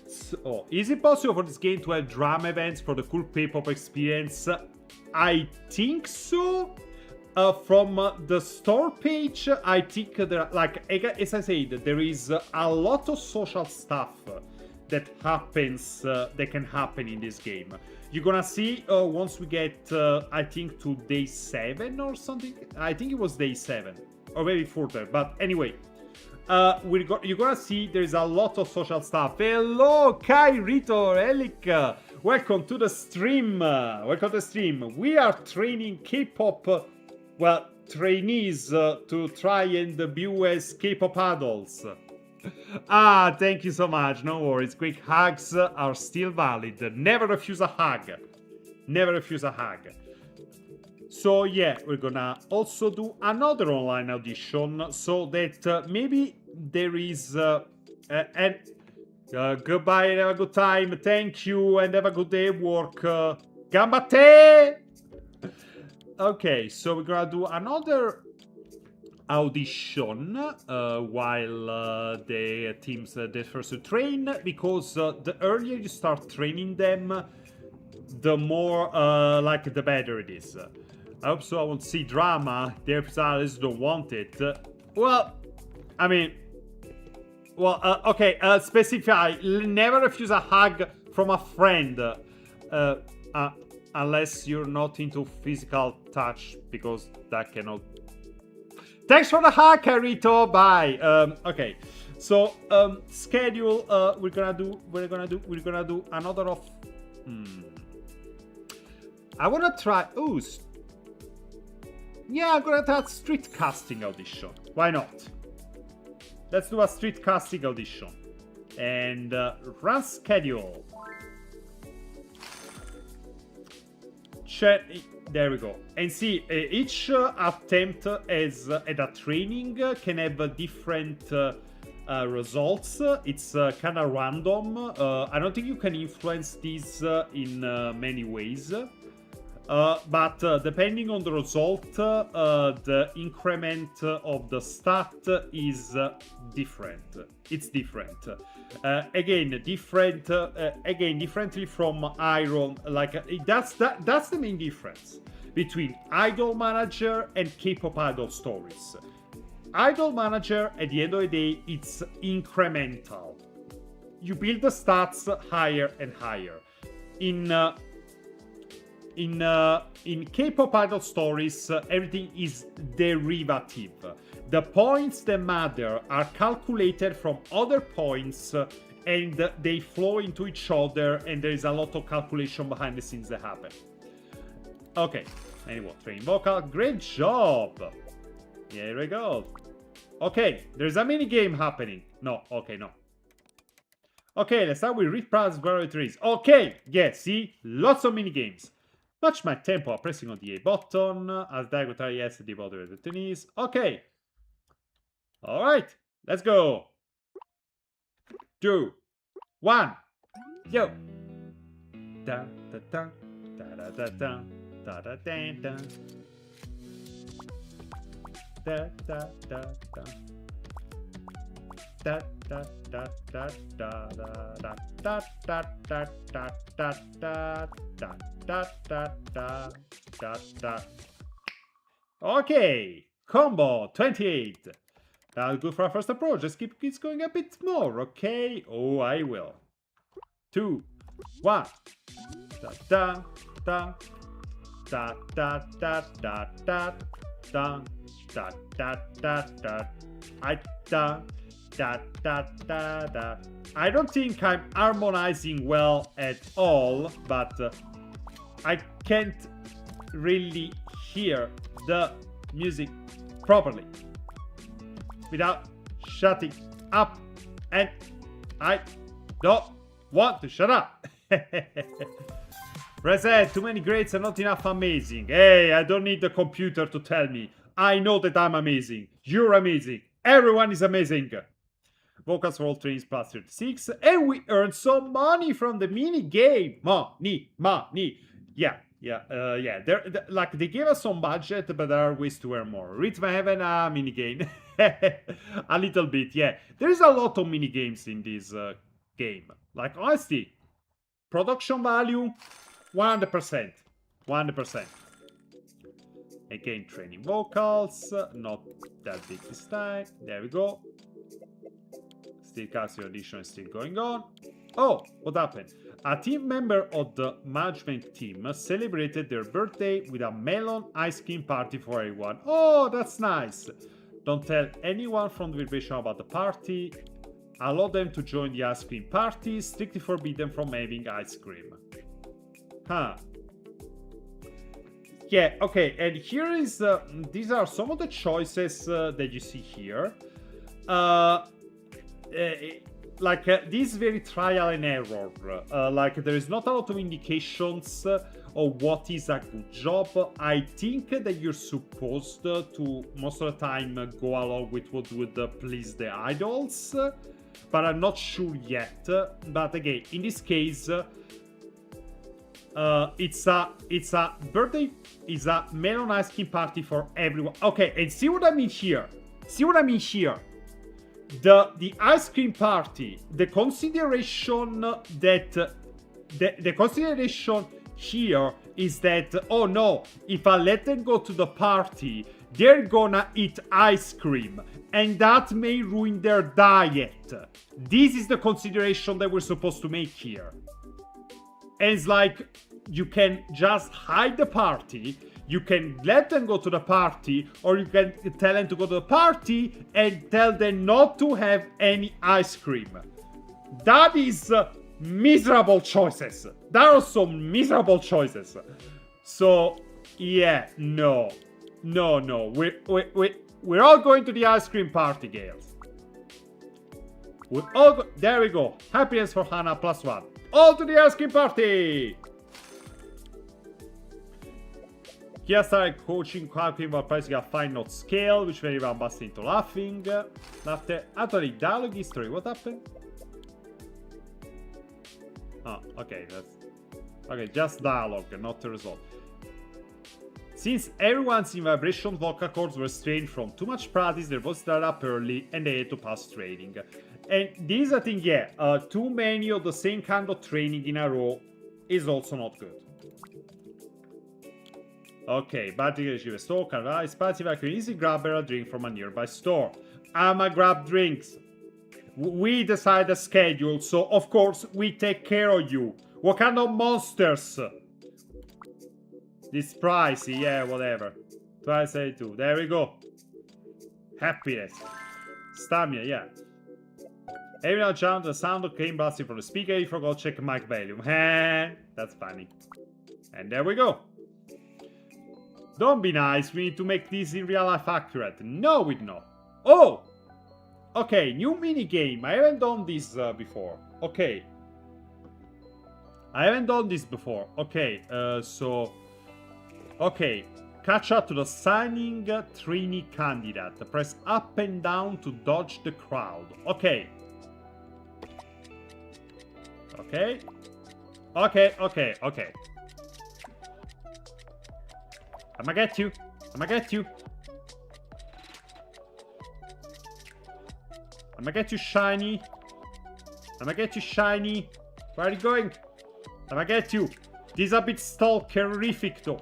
So, is it possible for this game to have drama events for the cool K-pop experience? I think so. From the store page, I think there are, like, as I said, there is a lot of social stuff that happens, that can happen in this game. You're gonna see once we get, I think, to day 7 or something. I think it was day 7, or maybe further. But anyway, you're gonna see there's a lot of social stuff. Hello, Kai, Rito, Elik. Welcome to the stream. Welcome to the stream. We are training K-pop. Well, trainees to try and debut as K-pop adults. Thank you so much. No worries. Quick hugs are still valid. Never refuse a hug. Never refuse a hug. So yeah, we're gonna also do another online audition so that maybe there is goodbye and have a good time. Thank you and have a good day at work. Gambate! Okay, so we're gonna do another audition while the teams that first to train, because the earlier you start training them, the more like the better it is. I hope so. I won't see drama. Their personalities don't want it. Well, I mean, well, okay. Specify. Never refuse a hug from a friend. Unless you're not into physical touch, because that cannot. Thanks for the hug, Carito. Bye. Okay, so schedule. We're gonna do another of. I wanna try. Oh, yeah, I'm gonna try street casting audition. Why not? Let's do a street casting audition and run schedule. There we go. And see, each attempt as at a training can have different results. It's kind of random. I don't think you can influence these in many ways. But depending on the result, the increment of the stat is different. It's different. Again, differently from Iron. Like that's the main difference between Idol Manager and K-pop Idol Stories. Idol Manager, at the end of the day, it's incremental. You build the stats higher and higher. In K-pop Idol Stories, everything is derivative. The points that matter are calculated from other points, and they flow into each other, and there is a lot of calculation behind the scenes that happen. Okay, anyway, train vocal, great job! Here we go. Okay, there's a mini game happening. No, okay, no. Okay, let's start with Read Prize Trees. Okay, yeah, see, lots of mini games. Match my tempo pressing on the A button. As Dagotari, yes, the bottom of the tennis. Okay. Alright, let's go. 2, 1, yo. Da da da da da da da da da da da da da da. Da da da da da da da da da da da da da. Okay, combo 28. That's good for our first approach. Let's keep it going a bit more, okay? Oh, I will. 2, 1. Da da da da da da da da da da da da. I da. Da, da, da, da. I don't think I'm harmonizing well at all, but I can't really hear the music properly without shutting up, and I don't want to shut up. Reset, too many grades and not enough amazing. Hey, I don't need the computer to tell me. I know that I'm amazing. You're amazing. Everyone is amazing. Vocals for all trains plus 36. And we earned some money from the mini game. Money. Yeah. Like they gave us some budget, but there are ways to earn more. Rhythm Heaven, mini game. A little bit, yeah. There's a lot of mini games in this game. Like, honestly, production value, 100%. 100%. Again, training vocals. Not that big this time. There we go. Still casting audition is still going on. Oh, what happened? A team member of the management team celebrated their birthday with a melon ice cream party for everyone. Oh, that's nice. Don't tell anyone from the vibration about the party. Allow them to join the ice cream party. Strictly forbidden from having ice cream. Huh. Yeah, okay, and here is, these are some of the choices that you see here. This is very trial and error. There is not a lot of indications of what is a good job. I think that you're supposed to, most of the time, go along with what would please the idols. But I'm not sure yet. But again, in this case... it's a birthday, is a melon ice cream party for everyone. Okay, and see what I mean here. The ice cream party, the consideration that the consideration here is that, oh no, if I let them go to the party, they're gonna eat ice cream, and that may ruin their diet. This is the consideration that we're supposed to make here. And it's like, you can just hide the party, you can let them go to the party, or you can tell them to go to the party and tell them not to have any ice cream. That is miserable choices. There are some miserable choices. So, yeah, no. We're all going to the ice cream party, girls. There we go. Happiness for Hannah +1. All to the ice cream party! Kia started coaching Qualcomm while pricing a fine note scale, which made everyone bust into laughing. Laughter. Actually, dialogue history. What happened? Oh, okay. Okay, just dialogue, not the result. Since everyone's in vibration vocal cords were strained from too much practice, their voices started up early and they had to pass training. And this, I think, yeah, too many of the same kind of training in a row is also not good. Okay, Bartik achieve a store, can rise, passive, I can easily grab a drink from a nearby store. I'ma grab drinks. We decide the schedule, so of course we take care of you. What kind of monsters? This pricey, yeah, whatever. Twice 82, there we go. Happiness. Stamina, yeah. Everyone jumped, the sound came blasting from the speaker, he forgot to check mic volume. That's funny. And there we go. Don't be nice, we need to make this in real life accurate. No, we don't. Oh! Okay, new minigame. I haven't done this before. Okay. I haven't done this before. Okay, okay. Catch up to the signing trainee candidate. Press up and down to dodge the crowd. Okay. Okay. I'ma get you. I'ma get you, shiny. I'ma get you, shiny. Where are you going? I'ma get you. This is a bit stalkerific, though.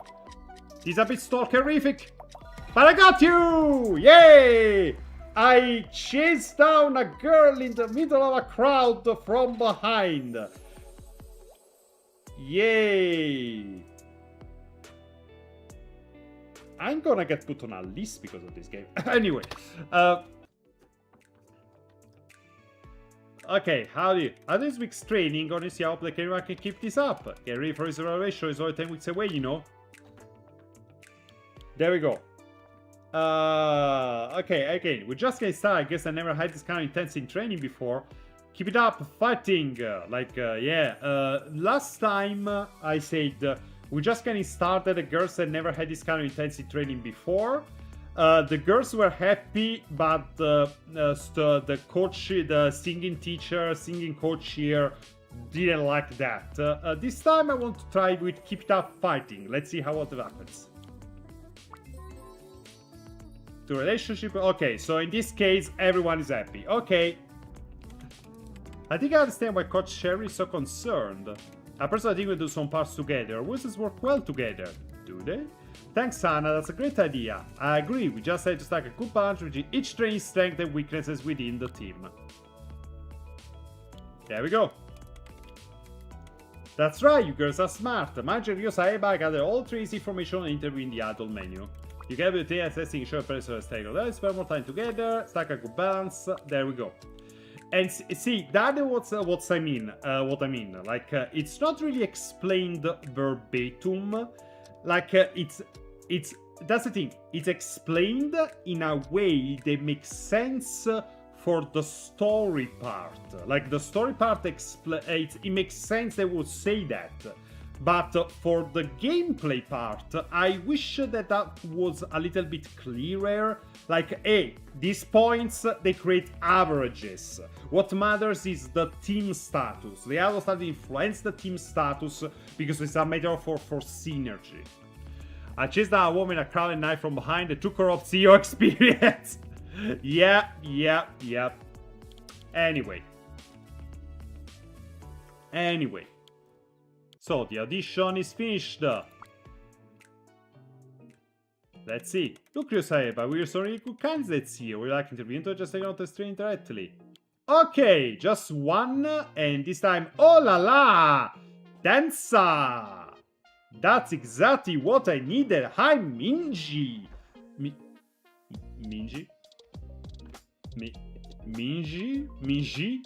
But I got you! Yay! I chased down a girl in the middle of a crowd from behind. Yay! I'm gonna get put on a list because of this game. Anyway, okay, how this week's training? Gonna see how anyone can keep this up. Get ready for his evaluation. It's only 10 weeks away, you know. There we go. Okay, again, we're just getting started. I guess I never had this kind of intense in training before. Keep it up, fighting. Last time I said we're just getting started. The girls had never had this kind of intensive training before. The girls were happy, but the coach, the singing teacher, singing coach here didn't like that. This time I want to try with Keep It Up Fighting. Let's see how what happens. To relationship. Okay, so in this case, everyone is happy. Okay. I think I understand why Coach Sherry is so concerned. I personally think we do some parts together. Voices work well together. Do they? Thanks, Anna. That's a great idea. I agree. We just have to strike a good balance between each training's strengths and weaknesses within the team. There we go. That's right, you girls are smart. Manager Ryo Saeba gathered all trace information on interview in the adult menu. You can have the assessing short personal style. Let's spend more time together, strike a good balance. There we go. And see, that is what I mean. Like, it's not really explained verbatim. Like, it's that's the thing. It's explained in a way that makes sense for the story part. Like, the story part it makes sense they would say that. But for the gameplay part, I wish that was a little bit clearer. Like, hey, these points, they create averages. What matters is the team status. The other status influence the team status because it's a matter for synergy. I chased down a woman, a crowd and knife from behind and took her up CEO experience. Yeah. Anyway. So, the audition is finished. Let's see. Look, Ryo Saeba, we're so really good candidates here. Would you like interviewing to just take out the stream directly? Okay, just one, and this time, oh la la! Dancer! That's exactly what I needed. Hi, Minji! Minji? Minji?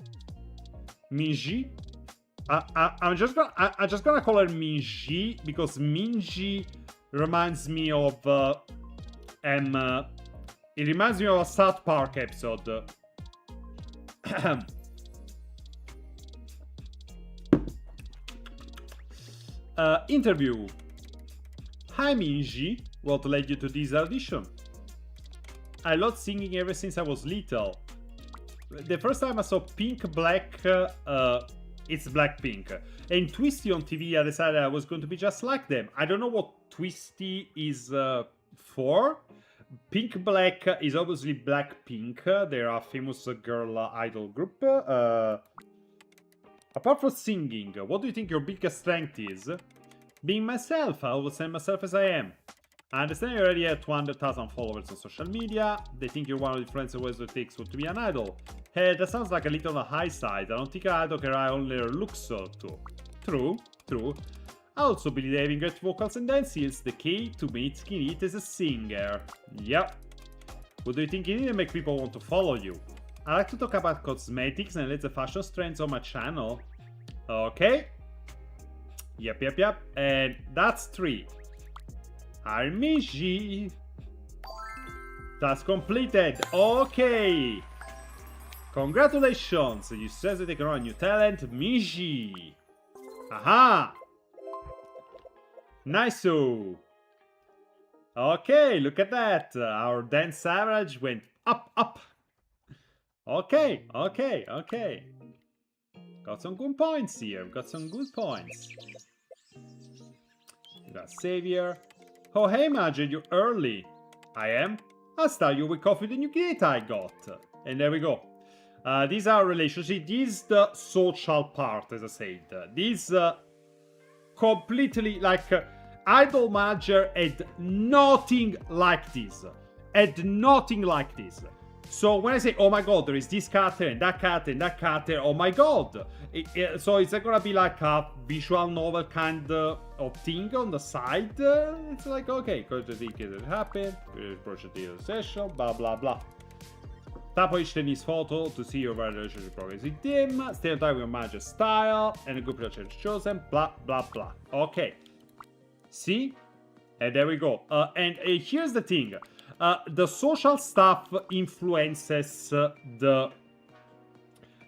I'm just gonna call her Minji because Minji reminds me of it reminds me of a South Park episode. Interview. Hi Minji, what led you to this audition? I loved singing ever since I was little. The first time I saw Pink Black, it's Blackpink, and Twisty on TV, I decided I was going to be just like them. I don't know what Twisty is for. Pink Black is obviously Blackpink. They're a famous girl idol group. Apart from singing, what do you think your biggest strength is? Being myself. I will say myself as I am. I understand you already have 200,000 followers on social media. They think you're one of the influencers it takes to be an idol. Hey, that sounds like a little on the high side. I don't think an idol can rely on their looks too. True. I also believe that having great vocals and dance is the key to making it as a singer. Yep. What do you think you need to make people want to follow you? I like to talk about cosmetics and let the fashion trends on my channel. Okay. Yep. And that's 3. Armishi. Task completed. Okay. Congratulations. You said that they can run a new talent, Miji. Aha. Nice. Okay, look at that. Our dance average went up. Okay. Got some good points here. We got Savior. Oh, hey, Majid, you're early. I am. I'll start you with coffee with the new gate I got. And there we go. These are relationships. This is the social part, as I said. This completely, like, Idol Manager had nothing like this. So when I say, oh my god, there is this character and that character, oh my god. So it's gonna be like a visual novel kind of thing on the side. It's like, okay, because the thing that happened, approach the session, blah blah blah. Tap on each tennis photo to see your relationship progress with him, stay on time with your manager's style, and a good relationship chosen, blah blah blah. Okay. See? And there we go. And here's the thing. The social stuff influences the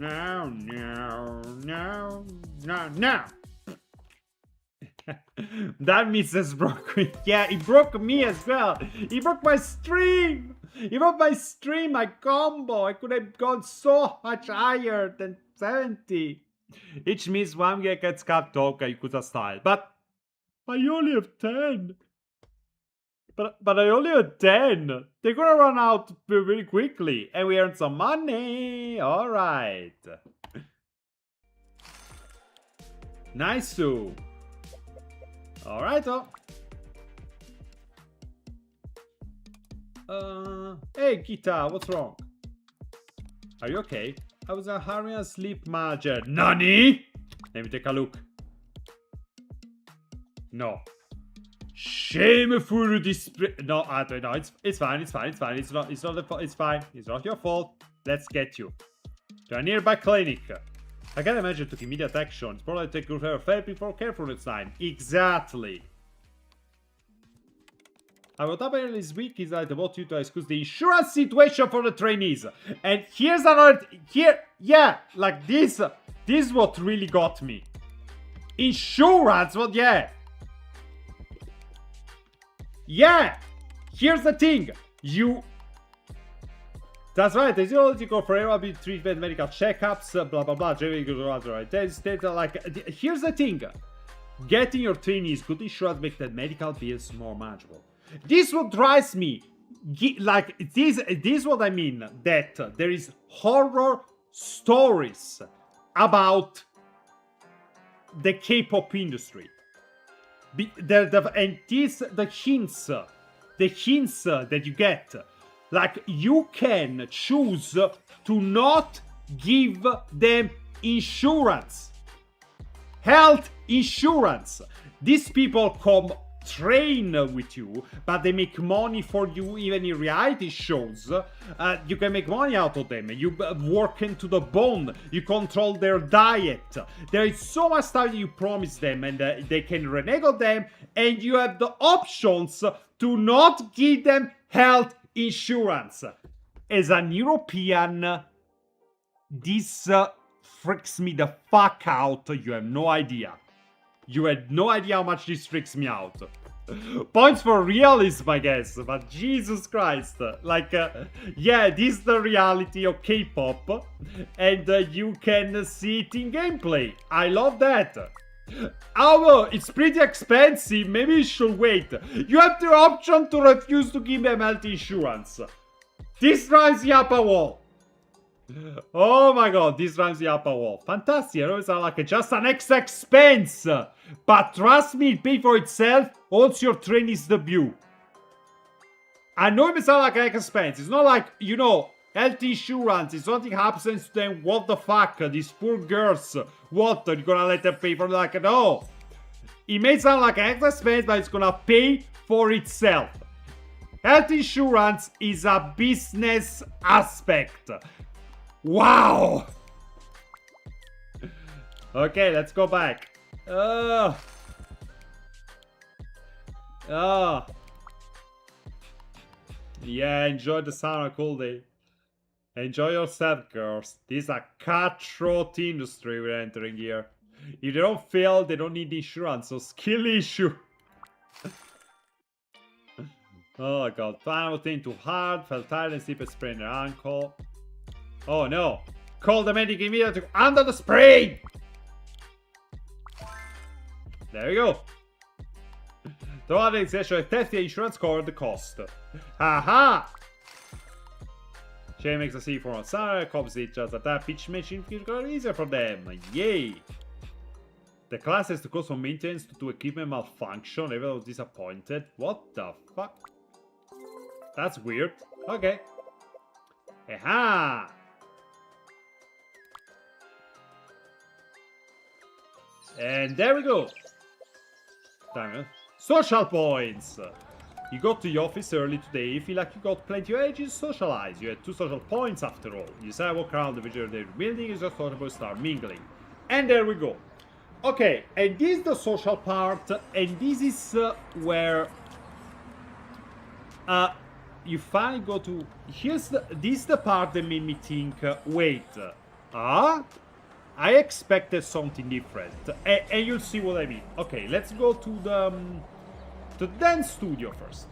No, no, no, no, no. That misses broke me. Yeah, he broke me as well. He broke my stream. He broke my stream, my combo. I could have gone so much higher than 70. Each miss one gets cut talk, I could have style. But I only have 10. But I only have 10. They're gonna run out very quickly. And we earn some money. Alright. Nice. Alright, hey, Kita, what's wrong? Are you okay? I was having a sleep manager. Nani? Let me take a look. No. Shameful display. No, no, it's fine. It's fine. It's not it's fine. It's not your fault. Let's get you to a nearby clinic. I can't imagine took immediate action. It's probably take good care of therapy for careful next time. Exactly. What happened this week is that I want you to discuss the insurance situation for the trainees. And here's another... yeah, like this. This is what really got me. Insurance, what, yeah. Yeah. Here's the thing. That's right, there's no go for everyone treatment, medical checkups, blah blah blah. Right? There's like, here's the thing. Getting your trainees good insurance makes the medical bills more manageable. This what drives me. Like this is what I mean. That there is horror stories about the K-pop industry. And the hints that you get. Like, you can choose to not give them insurance. Health insurance. These people come train with you, but they make money for you even in reality shows. You can make money out of them. You work into the bone. You control their diet. There is so much stuff you promise them, and they can renege them, and you have the options to not give them health insurance. As an European, this freaks me the fuck out. You have no idea. You had no idea how much this freaks me out. Points for realism, I guess, but Jesus Christ. Like, yeah, this is the reality of K-pop, and you can see it in gameplay. I love that. Oh, it's pretty expensive. Maybe you should wait. You have the option to refuse to give them health insurance. This drives you up a wall. Oh my god, this drives you up a wall. Fantastic. I know it's like just an extra expense. But trust me, it pays for itself once your trainee's debut. I know it may sound like an expense. It's not like, you know, health insurance. If something happens to them, what the fuck? These poor girls. What? You're gonna let them pay for it? Like, no. It may sound like an extra expense, but it's gonna pay for itself. Health insurance is a business aspect. Wow. Okay, let's go back. Yeah, enjoy the summer cool day. Enjoy yourself, girls. This is a cutthroat industry we're entering here. If they don't fail, they don't need insurance, so skill issue. Oh god, final thing too hard, felt tired and sleep and sprained their ankle. Oh no! Call the medic immediately under the spray! There we go. The other session theft the insurance covered the cost. Haha! Shay makes a C for on Sarah, cops it just at that pitch machine it easier for them. Yay! The class has to cause some maintenance to do equipment malfunction. Everyone was disappointed. What the fuck? That's weird. Okay. Aha! And there we go. Damn it. Social points. You got to the office early today. You feel like you got plenty of energy to socialize. You had 2 social points after all. You decided to walk around the visual building. You just thought about start mingling. And there we go. Okay, and this is the social part. And this is where you finally go to... This is the part that made me think, wait. I expected something different, and you'll see what I mean. Okay, let's go to the dance studio first.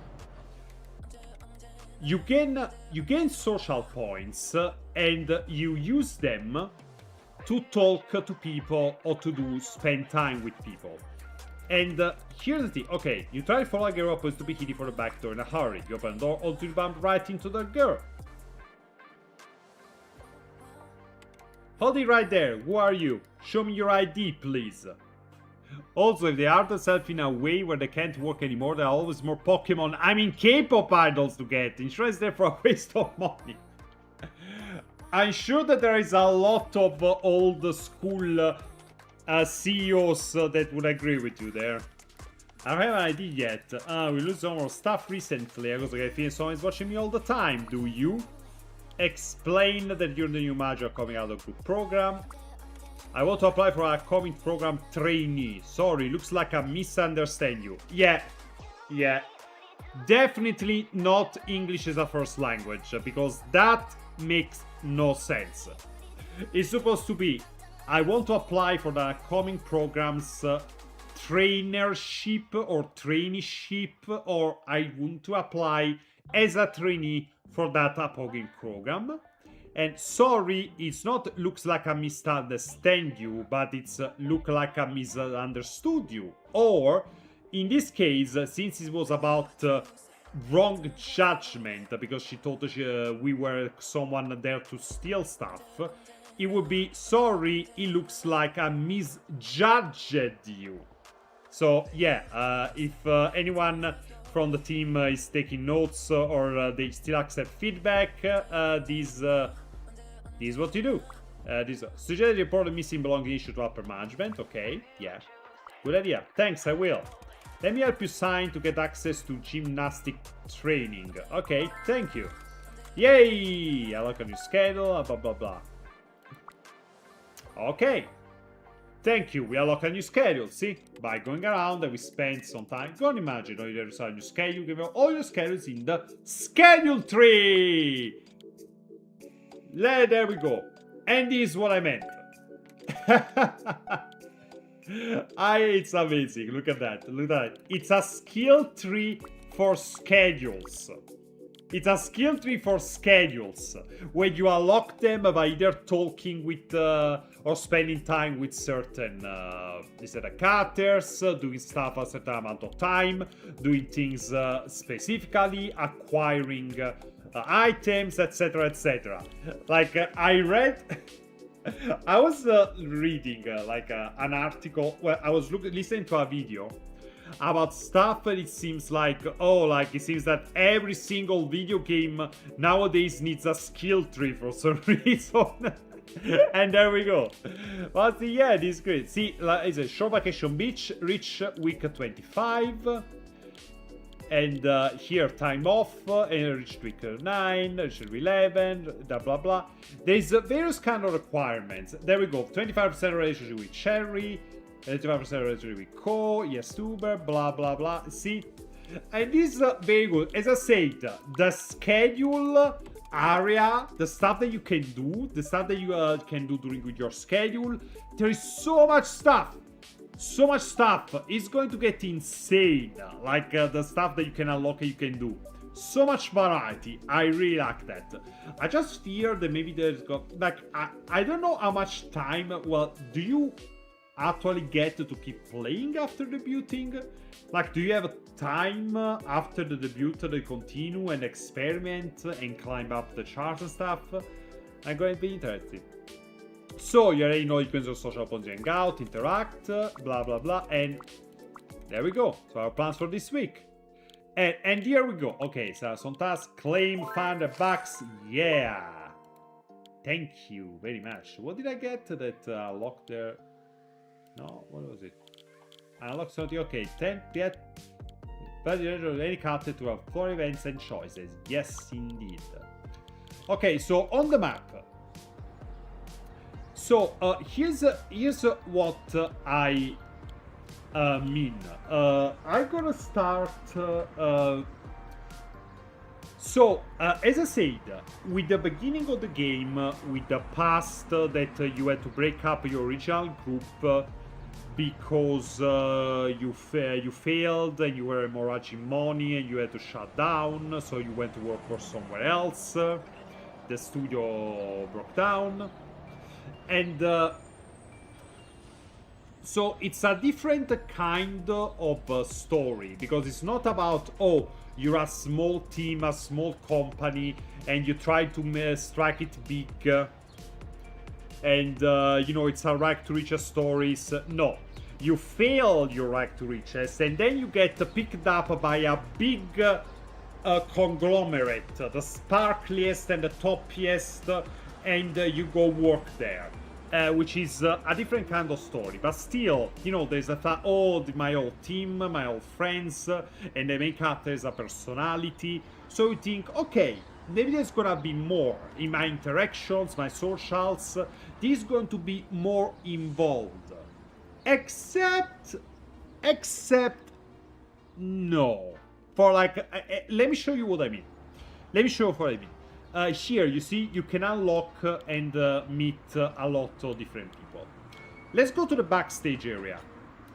You gain social points, and you use them to talk to people or to spend time with people. And here's the thing. Okay, you try to follow a girl opposed to be hitting for the back door in a hurry. You open the door, onto you bump right into the girl. Hold it right there. Who are you? Show me your ID, please. Also, if they hurt themselves in a way where they can't work anymore, there are always more Pokemon, I mean K-pop idols to get. Insurance there for a waste of money. I'm sure that there is a lot of old school CEOs that would agree with you there. I don't have an idea yet. We lose some more stuff recently. I get feeling someone is watching me all the time. Do you? Explain that you're the new major coming out of good program. I want to apply for a coming program trainee. Sorry, looks like I misunderstand you. Yeah. Definitely not English as a first language, because that makes no sense. It's supposed to be, I want to apply for the coming programs trainership or traineeship, or I want to apply as a trainee for that upcoming program. And sorry, it's not looks like I misunderstand you, but it's look like I misunderstood you. Or, in this case, since it was about wrong judgment, because she thought we were someone there to steal stuff, it would be, sorry, it looks like I misjudged you. So, yeah, if anyone from the team is taking notes or they still accept feedback, this is what you do. Suggest report a missing belonging issue to upper management. Okay, yeah. Good idea. Thanks, I will. Let me help you sign to get access to gymnastic training. Okay, thank you. Yay! I look on your schedule, blah blah blah. Okay. Thank you, we unlock a new schedule. See, by going around and we spend some time. Go and imagine, you decide your schedule, give all your schedules in the schedule tree. There we go. And this is what I meant. It's amazing. Look at that. Look at that. It's a skill tree for schedules. It's a skill tree for schedules, where you unlock them by either talking with or spending time with certain characters, doing stuff a certain amount of time, doing things specifically, acquiring items, etc., etc. Like I read, I was reading an article. Well, I was listening to a video about stuff, and it seems like, it seems that every single video game nowadays needs a skill tree for some reason. And there we go. But yeah, this is great. See, it's a short vacation beach, reach week 25. And here, time off, and reach week 9, reach 11, blah blah blah. There's various kind of requirements. There we go. 25% relationship with Cherry, 85% relationship with Ko, yes, Tuber, blah blah blah. See, and this is very good. As I said, the schedule area, the stuff that you can do, the stuff that you can do during with your schedule, there is so much stuff. So much stuff. It's going to get insane. Like the stuff that you can unlock and you can do. So much variety. I really like that. I just fear that maybe there's I don't know how much time. Well, do you actually get to keep playing after debuting? Like, do you have time after the debut to continue and experiment and climb up the charts and stuff? I'm going to be interested. So you already know you can use social points to hang out, interact, blah blah blah, and there we go. So our plans for this week. And here we go. Okay, so some tasks, claim, find the bugs, yeah. Thank you very much. What did I get that locked there? No, what was it? I unlocked something. Okay, 10 yet. But any character to have 4 events and choices. Yes, indeed. Okay, so on the map. So here's what I mean. I'm gonna start. So, as I said, with the beginning of the game, with the past that you had to break up your original group because you failed and you were hemorrhaging money and you had to shut down, so you went to work for somewhere else. The studio broke down, and so it's a different kind of story, because it's not about, oh, you're a small team, a small company, and you try to strike it big, and it's a rag to riches stories. No, you fail your rag to riches, and then you get picked up by a big conglomerate, the sparkliest and the toppiest, and you go work there. Which is a different kind of story, but still, there's my old team, my old friends, and the main character has a personality. So you think, okay, maybe there's gonna be more in my interactions, my socials. This is going to be more involved. Except, no. For let me show you what I mean. Let me show you what I mean. Here, you see, you can unlock and meet a lot of different people. Let's go to the backstage area.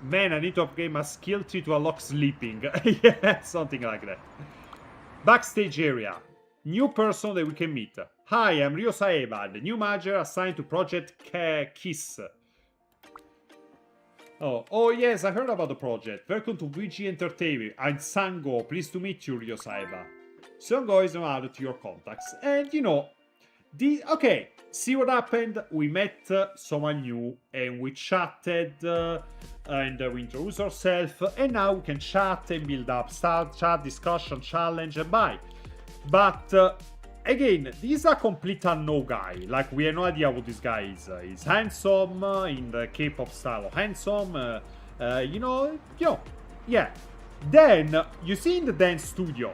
Man, I need to upgrade my skill tree to unlock sleeping. Yeah, something like that. Backstage area. New person that we can meet. Hi, I'm Ryo Saeba, the new manager assigned to Project KISS. Oh yes, I heard about the project. Welcome to VG Entertainment. I'm Sango. Pleased to meet you, Ryo Saeba. Sango is now added to your contacts. And okay, see what happened? We met someone new and we chatted and we introduced ourselves, and now we can chat and build up, start chat, discussion, challenge, and bye. But again, this is a complete unknown guy. Like, we have no idea what this guy is. He's handsome, in the K-pop style of handsome, yeah. Then, you see in the dance studio.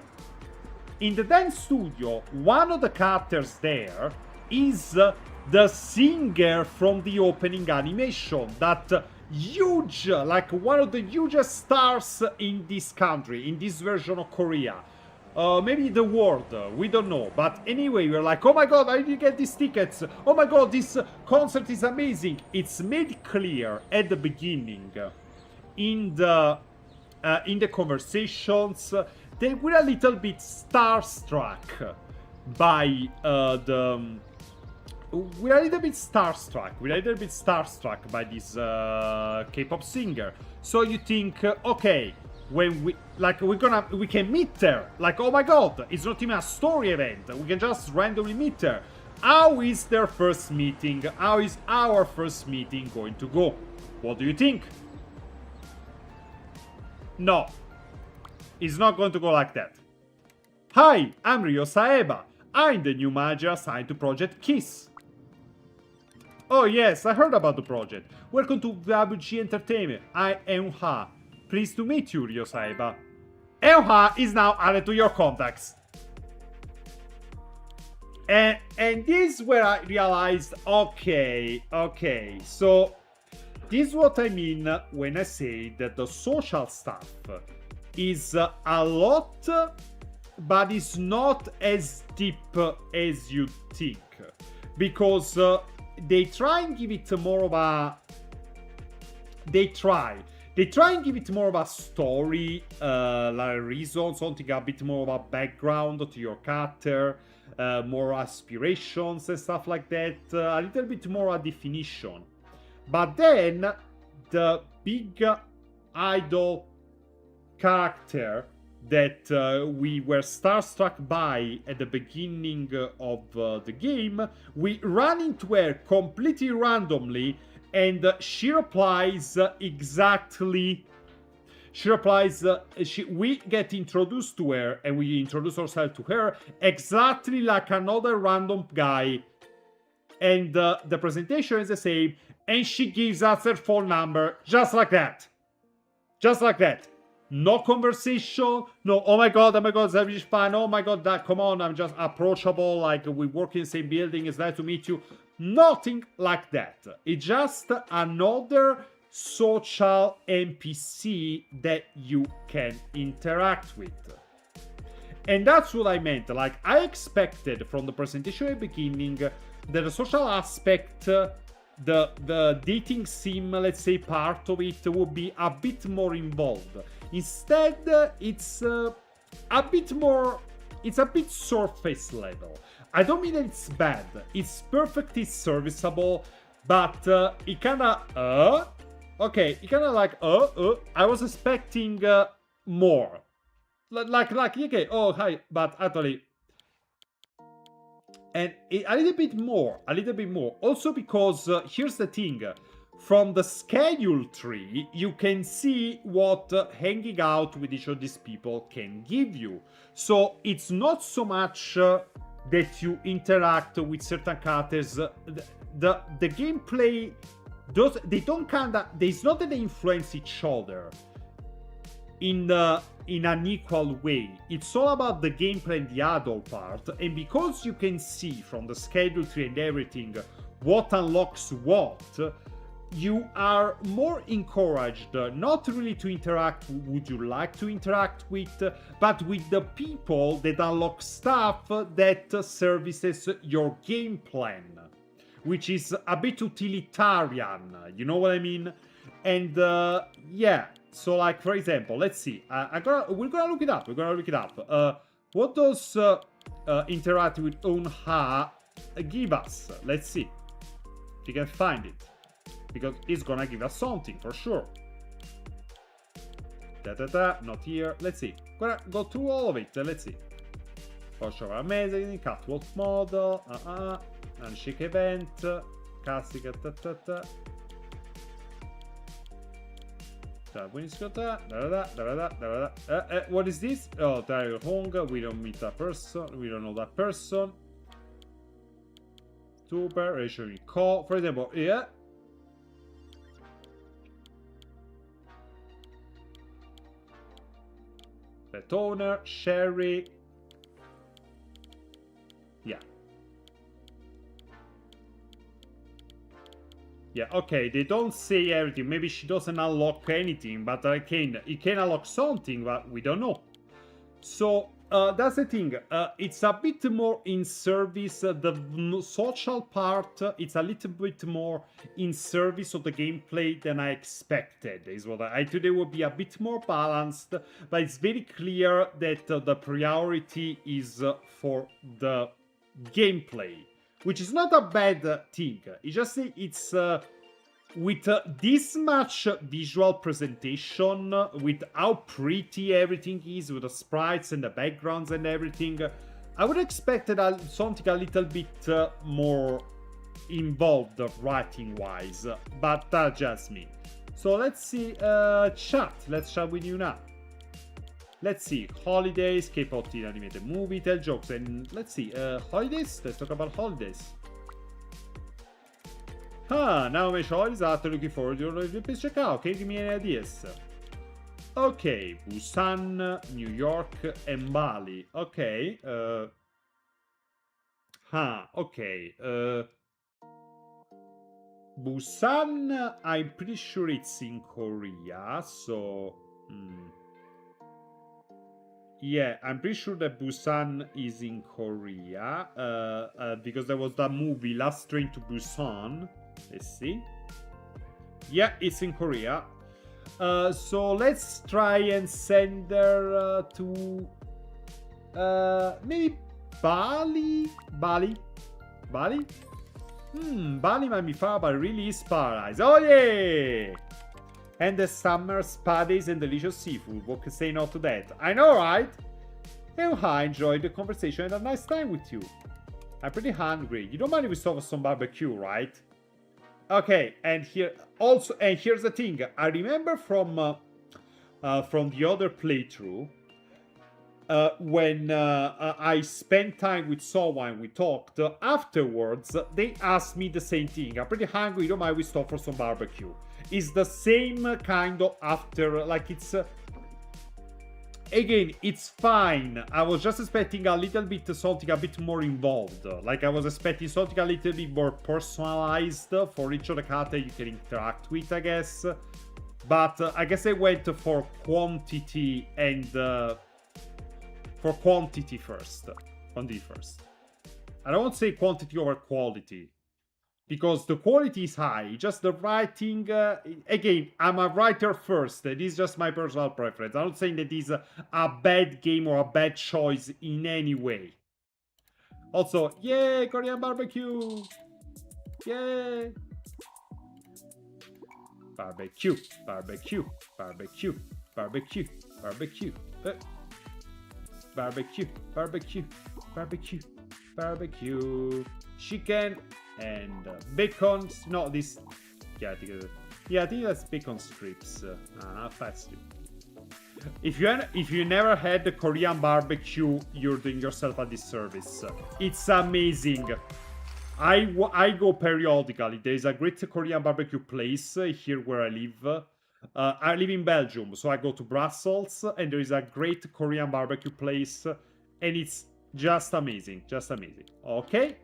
In the dance studio, one of the characters there is the singer from the opening animation. That huge, like one of the hugest stars in this country, in this version of Korea. Maybe the world, we don't know. But anyway, we're like, oh my god, I did you get these tickets? Oh my god, this concert is amazing. It's made clear at the beginning, in the conversations, they were a little bit starstruck by we're a little bit starstruck by this K-pop singer. So you think, okay, when we can meet her. Like, oh my god, it's not even a story event. We can just randomly meet her. How is their first meeting? How is our first meeting going to go? What do you think? No. It's not going to go like that. Hi, I'm Ryo Saeba. I'm the new manager assigned to Project KISS. Oh yes, I heard about the project. Welcome to WG Entertainment. I am Ha. Pleased to meet you, Ryo Saeba. Eun-ha is now added to your contacts. And this is where I realized, okay, so this is what I mean when I say that the social stuff is a lot, but it's not as deep as you think, because they try and give it more of a and give it more of a story, like a reason, something a bit more of a background to your character, more aspirations and stuff like that, a little bit more a definition. But then the big idol character that we were starstruck by at the beginning of the game, we run into her completely randomly, and she replies exactly. We get introduced to her, and we introduce ourselves to her exactly like another random guy, and the presentation is the same, and she gives us her phone number just like that. No conversation, no, oh my god, everything's fine, oh my god, come on, I'm just approachable, like we work in the same building, it's nice to meet you. Nothing like that. It's just another social NPC that you can interact with. And that's what I meant. Like, I expected from the presentation at the beginning that the social aspect, the dating sim, let's say, part of it would be a bit more involved. Instead, it's a bit more, it's a bit surface level. I don't mean that it's bad. It's perfectly serviceable, but it kind of, okay, it kind of like, I was expecting more. Like, okay, oh, hi, but actually, and a little bit more. Also because, here's the thing, from the schedule tree, you can see what hanging out with each of these people can give you. So it's not so much that you interact with certain characters. The gameplay, they don't it's not that they influence each other in an equal way. It's all about the gameplay and the adult part, and because you can see from the schedule tree and everything what unlocks what, you are more encouraged not really to interact with would you like to interact with, but with the people that unlock stuff that services your game plan, which is a bit utilitarian, you know what I mean? And yeah, so like, for example, let's see, we're gonna look it up. What does interacting with Unha give us? Let's see if you can find it, because it's gonna give us something for sure. Not here. Let's see. Gonna go through all of it. Let's see. For sure, amazing. Catwalk model. Handshake event. Casting. What is this? Oh, Tyler Hong. We don't meet that person. We don't know that person. Super. Rachel call. For example, yeah. Pet owner, Sherry. Yeah. Yeah, okay, they don't say everything. Maybe she doesn't unlock anything, but it can unlock something, but we don't know. So, that's the thing. It's a bit more in service. The social part, it's a little bit more in service of the gameplay than I expected. Is what I thought it would be a bit more balanced, but it's very clear that the priority is for the gameplay, which is not a bad thing. It's just it's with this much visual presentation, with how pretty everything is, with the sprites and the backgrounds and everything, I would have expected something a little bit more involved writing-wise, but that's just me. So let's see, chat. Let's chat with you now. Let's see, holidays, K-pop teen animated movie, tell jokes, and let's see, holidays? Let's talk about holidays. Now my holidays after looking forward to your please check out. Can you give me any ideas? Okay, Busan, New York, and Bali. Okay, okay. Busan, I'm pretty sure it's in Korea, so... Yeah, I'm pretty sure that Busan is in Korea, because there was that movie, Last Train to Busan. Let's see. Yeah, it's in Korea. So let's try and send her to maybe Bali? Bali? Bali might be far, but really is paradise. Oh yeah! And the summer spa days and delicious seafood. What can say no to that? I know, right? And I enjoyed the conversation and a nice time with you. I'm pretty hungry. You don't mind if we stop for some barbecue, right? Okay, and here's the thing. I remember from the other playthrough, when I spent time with someone, we talked. Afterwards, they asked me the same thing. I'm pretty hungry. You don't mind if we stop for some barbecue? It's the same kind of after, like it's... again, it's fine. I was just expecting a little bit something a bit more involved. Like I was expecting something a little bit more personalized for each of the characters you can interact with, I guess. But I guess I went for quantity and for quantity first. Quantity first. I don't want to say quantity over quality, because the quality is high. Just the writing. Again, I'm a writer first. This is just my personal preference. I'm not saying that this is a bad game or a bad choice in any way. Also, yay, Korean barbecue! Yay! Barbecue, barbecue, barbecue, barbecue, barbecue, barbecue, barbecue, barbecue, barbecue, chicken and bacon. No, this. Yeah, I think that's bacon strips. Fat strip. If you never had the Korean barbecue, you're doing yourself a disservice. It's amazing. I go periodically. There is a great Korean barbecue place here where I live. I live in Belgium, so I go to Brussels, and there is a great Korean barbecue place, and it's just amazing, just amazing. Okay,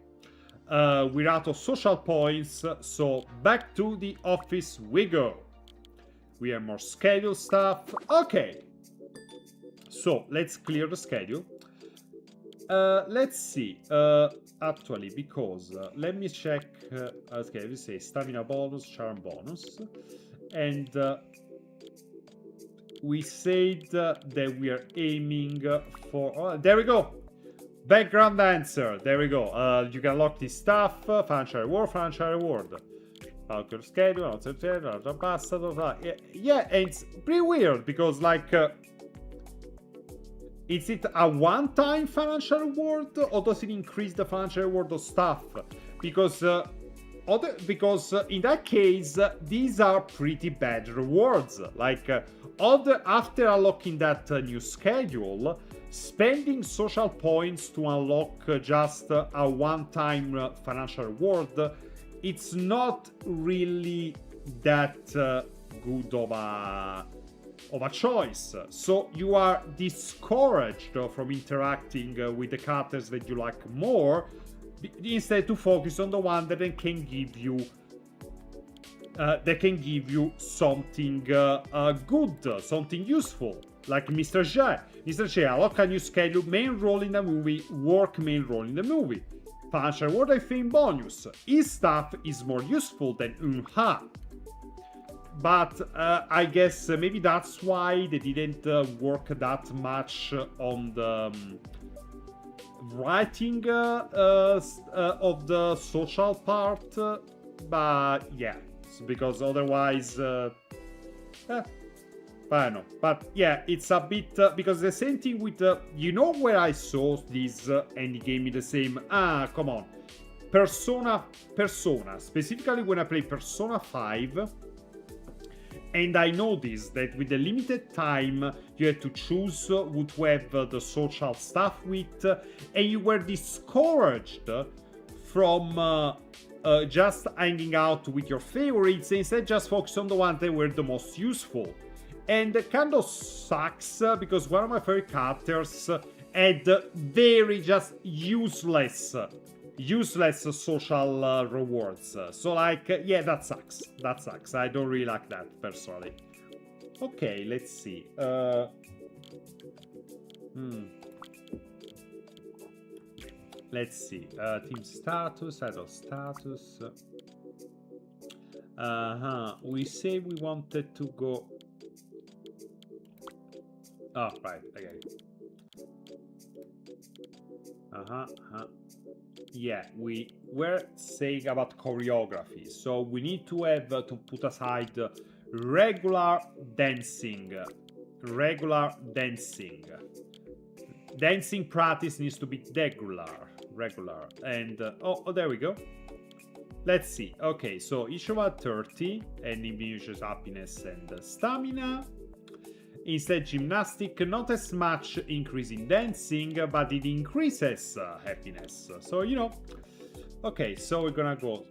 we're out of social points, so back to the office we go. We have more schedule stuff. Okay, so let's clear the schedule. Let's see. Actually, because let me check. Okay, we say stamina bonus, charm bonus, and we said that we are aiming for. Oh, there we go. Background dancer. There we go. You can unlock this stuff. Financial reward. Financial reward. Calculate schedule. Yeah, and it's pretty weird because like. Is it a one-time financial reward, or does it increase the financial reward of stuff? Because in that case, these are pretty bad rewards. Like after unlocking that new schedule, spending social points to unlock just a one-time financial reward, it's not really that good of a choice. So you are discouraged from interacting with the characters that you like more, instead to focus on the one that can give you something good, something useful, like Mr. J. Mr. J, unlock a new schedule, main role in the movie, work main role in the movie. Financial reward and fame bonus. His stuff is more useful than Unha. But I guess maybe that's why they didn't work that much on the writing of the social part. But yeah, because otherwise, I don't know. But yeah, it's a bit because the same thing with you know where I saw this and he gave me the same. Come on, Persona. Specifically when I play Persona 5. And I noticed that with the limited time, you had to choose who to have the social stuff with, and you were discouraged from just hanging out with your favorites, and instead just focus on the ones that were the most useful. And it kind of sucks, because one of my favorite characters had very just useless social rewards. So like, yeah, that sucks. I don't really like that personally. Okay, let's see. Let's see. Team status, idol status. We say we wanted to go. Oh, right. Okay. Yeah, we were saying about choreography, so we need to have to put aside regular dancing. Dancing practice needs to be regular, and oh, there we go. Let's see. Okay, so each of us 30, and diminishes happiness and stamina. Instead, gymnastic, not as much increase in dancing, but it increases happiness. So, you know. Okay, so we're gonna go.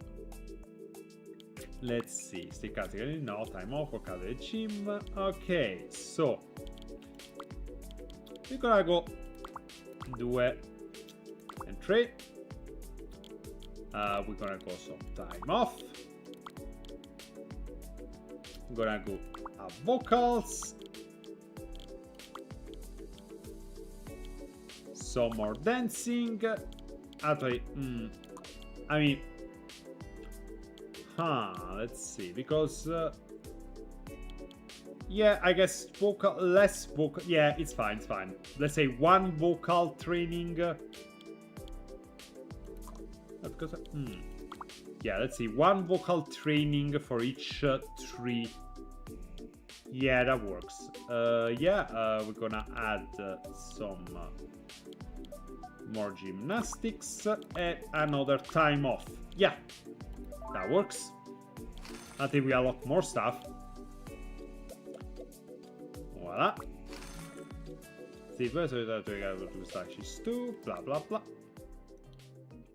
Let's see. Stay category, no, time off, work out at the gym. Okay, so. We're gonna go 2 and 3. We're gonna go some time off. I'm gonna go vocals. some more dancing. Actually, I mean, let's see, because yeah, I guess less vocal. Yeah, it's fine, it's fine. Let's say one vocal training. Because yeah, let's see, one vocal training for each 3. Yeah, that works. Yeah, we're gonna add some more gymnastics and another time off. Yeah, that works. Until we unlock more stuff. Voila. See, first we have to go to instructions too. Blah blah blah.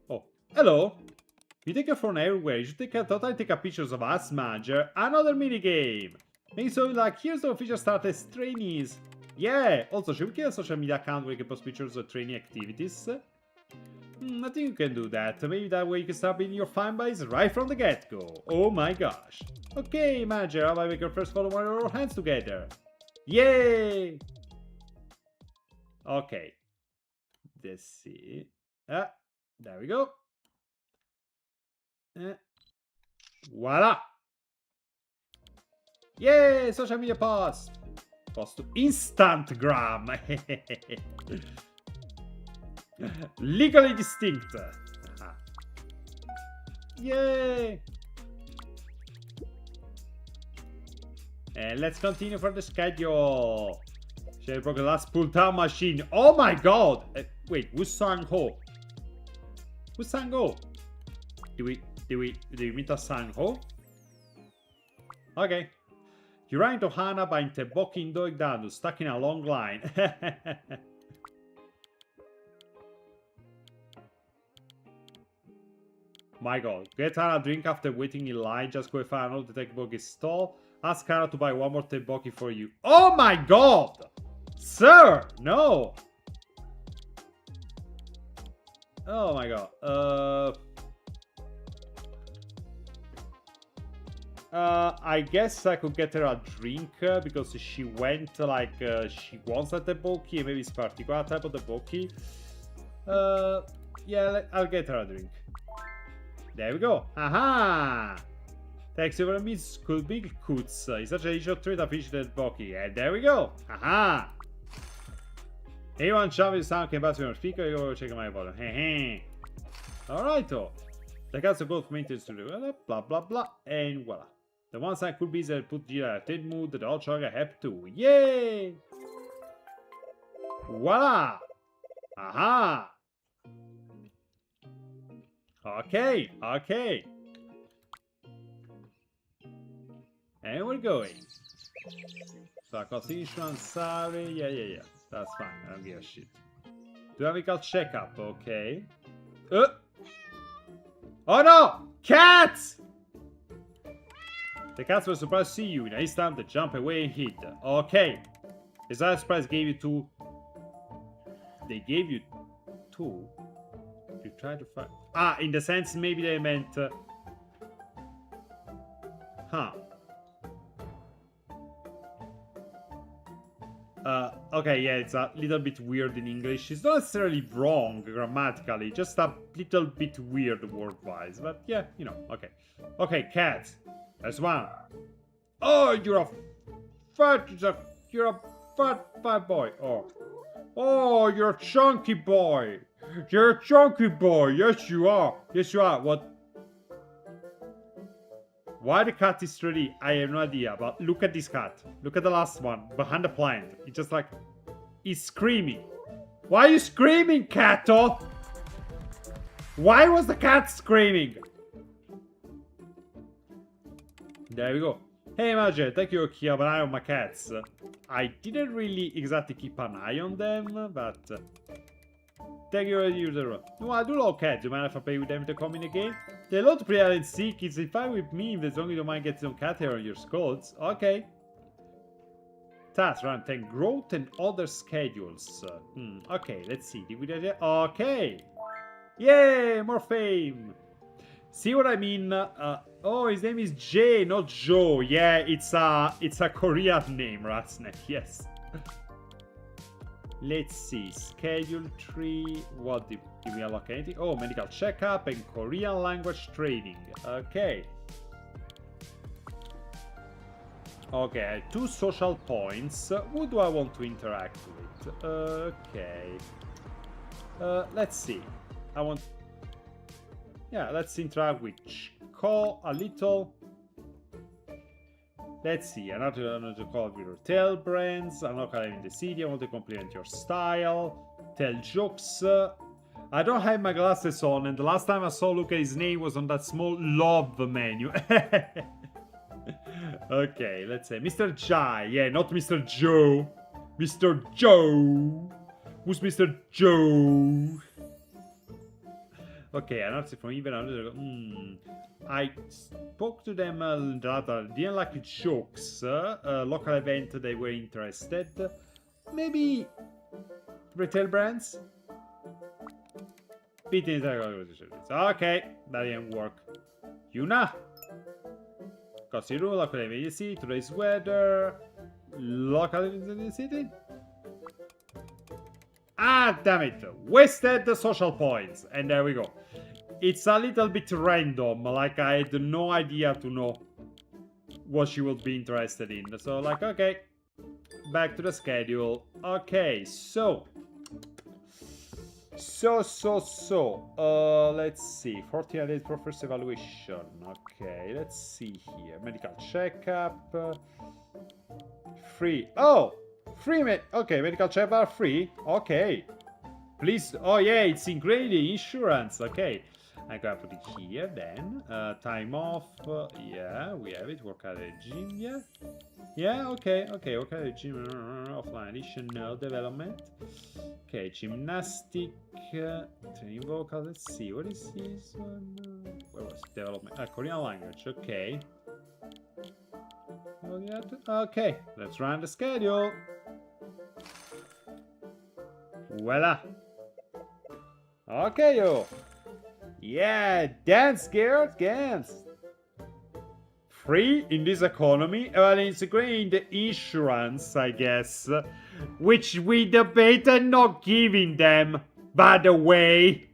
Oh, hello. We take your phone everywhere. You should totally take a pictures of us, manager. Another minigame. Maybe so like, here's the official start as trainees. Yeah. Also, should we create a social media account where you can post pictures of training activities? I think you can do that. Maybe that way you can start building your fan base right from the get-go. Oh my gosh. Okay, manager, how about I make your first follow one of our hands together? Yay! Okay. Let's see. There we go. Voila! Yay! Social media post! Post to Instagram! Legally distinct! Yay! And let's continue for the schedule. Shall broke the last pull-down machine. Oh my god! Wait, who's Sang-ho? Who's Sang-ho? Do we meet a Sang-ho? Okay. You ran into Hana by Teboki Doigdanu, stuck in a long line. My god. Get Hana a drink after waiting in line. Just go find another Teboki stall. Ask Hana to buy one more Teboki for you. Oh my god! Sir! No! Oh my god. I guess I could get her a drink because she went like she wants a teboki, and maybe it's particular type of teboki. Yeah, I'll get her a drink. There we go. Aha! Thanks for Miss Big Coots. It's such a usual treat to fish the teboki. And there we go. Aha! Anyone show me the sound came back to your speaker? You check my volume. Hey. Alright, oh. The cats are both maintenance to do blah blah blah, and voila. The one side could be that put the third mood that all Chaga have to. Yay! Voila! Aha! Okay, okay. And we're going. So I got insurance, sorry. Yeah. That's fine, I don't give a shit. Do a medical checkup, okay. Oh no! Cats! The cats were surprised to see you. In an instant, they jump away and hid. Okay. Is that surprise gave you 2? They gave you 2? You tried to find... in the sense maybe they meant... Okay, yeah, it's a little bit weird in English. It's not necessarily wrong grammatically, just a little bit weird word-wise. But yeah, you know, okay. Okay, cat. There's one. Oh, you're a fat boy. Oh, you're a chunky boy. You're a chunky boy. Yes, you are. Yes, you are. What? Why the cat is ready, I have no idea, but look at this cat. Look at the last one, behind the plant. It's just like, he's screaming. Why are you screaming, Kato? Why was the cat screaming? There we go. Hey, Manager, thank you for keeping an eye on my cats. I didn't really exactly keep an eye on them, but... Thank you, user. No, I do love cats. Do you mind if I play with them to come in again? They love to play hide and seek. It's fine with me as long as you don't mind getting some cat hair on your skulls. Okay. Task run 10 growth and other schedules. Okay, let's see. Did we do that? Okay. Yay, more fame. See what I mean? Oh, his name is Jay, not Joe. Yeah, it's a Korean name, Ratsnet. Yes. Let's see. Schedule 3. What did we unlock anything? Oh, medical checkup and Korean language training. Okay. Okay, 2 social points. Who do I want to interact with? Okay. Let's see. I want... Yeah, let's interact with Chiko a little. Let's see. Another call with retail brands. I'm not calling in the city. I want to compliment your style. Tell jokes. I don't have my glasses on, and the last time I saw Luca, his name was on that small love menu. Okay, let's say Mr. Jai. Yeah, not Mr. Joe. Mr. Joe. Who's Mr. Joe? Okay, an artist from even another. I spoke to them didn't like jokes. Local event they were interested. Maybe retail brands? Okay, that didn't work. Yuna? Consider local immediacy, today's weather. Local in the city? Ah, damn it! Wasted the social points. And there we go. It's a little bit random. Like, I had no idea to know what she would be interested in. So, like, okay. Back to the schedule. Okay, so. Let's see. 14 days for first evaluation. Okay, let's see here. Medical checkup. Free. Oh! Free okay, medical checkup are free. Okay. Please. Oh, yeah, it's included insurance. Okay. I'm gonna put it here then. Time off. Yeah, we have it. Work at the gym. Yeah. Yeah, okay. Okay, work at the gym. Offline edition. No development. Okay, gymnastic. Training vocal. Let's see. What is this one? Where was it? Development? Korean language. Okay. Okay, let's run the schedule. Voila. Okay, yo. Yeah, dance, girl, dance. Free in this economy? Well, it's great in the insurance, I guess. Which we debated not giving them, by the way.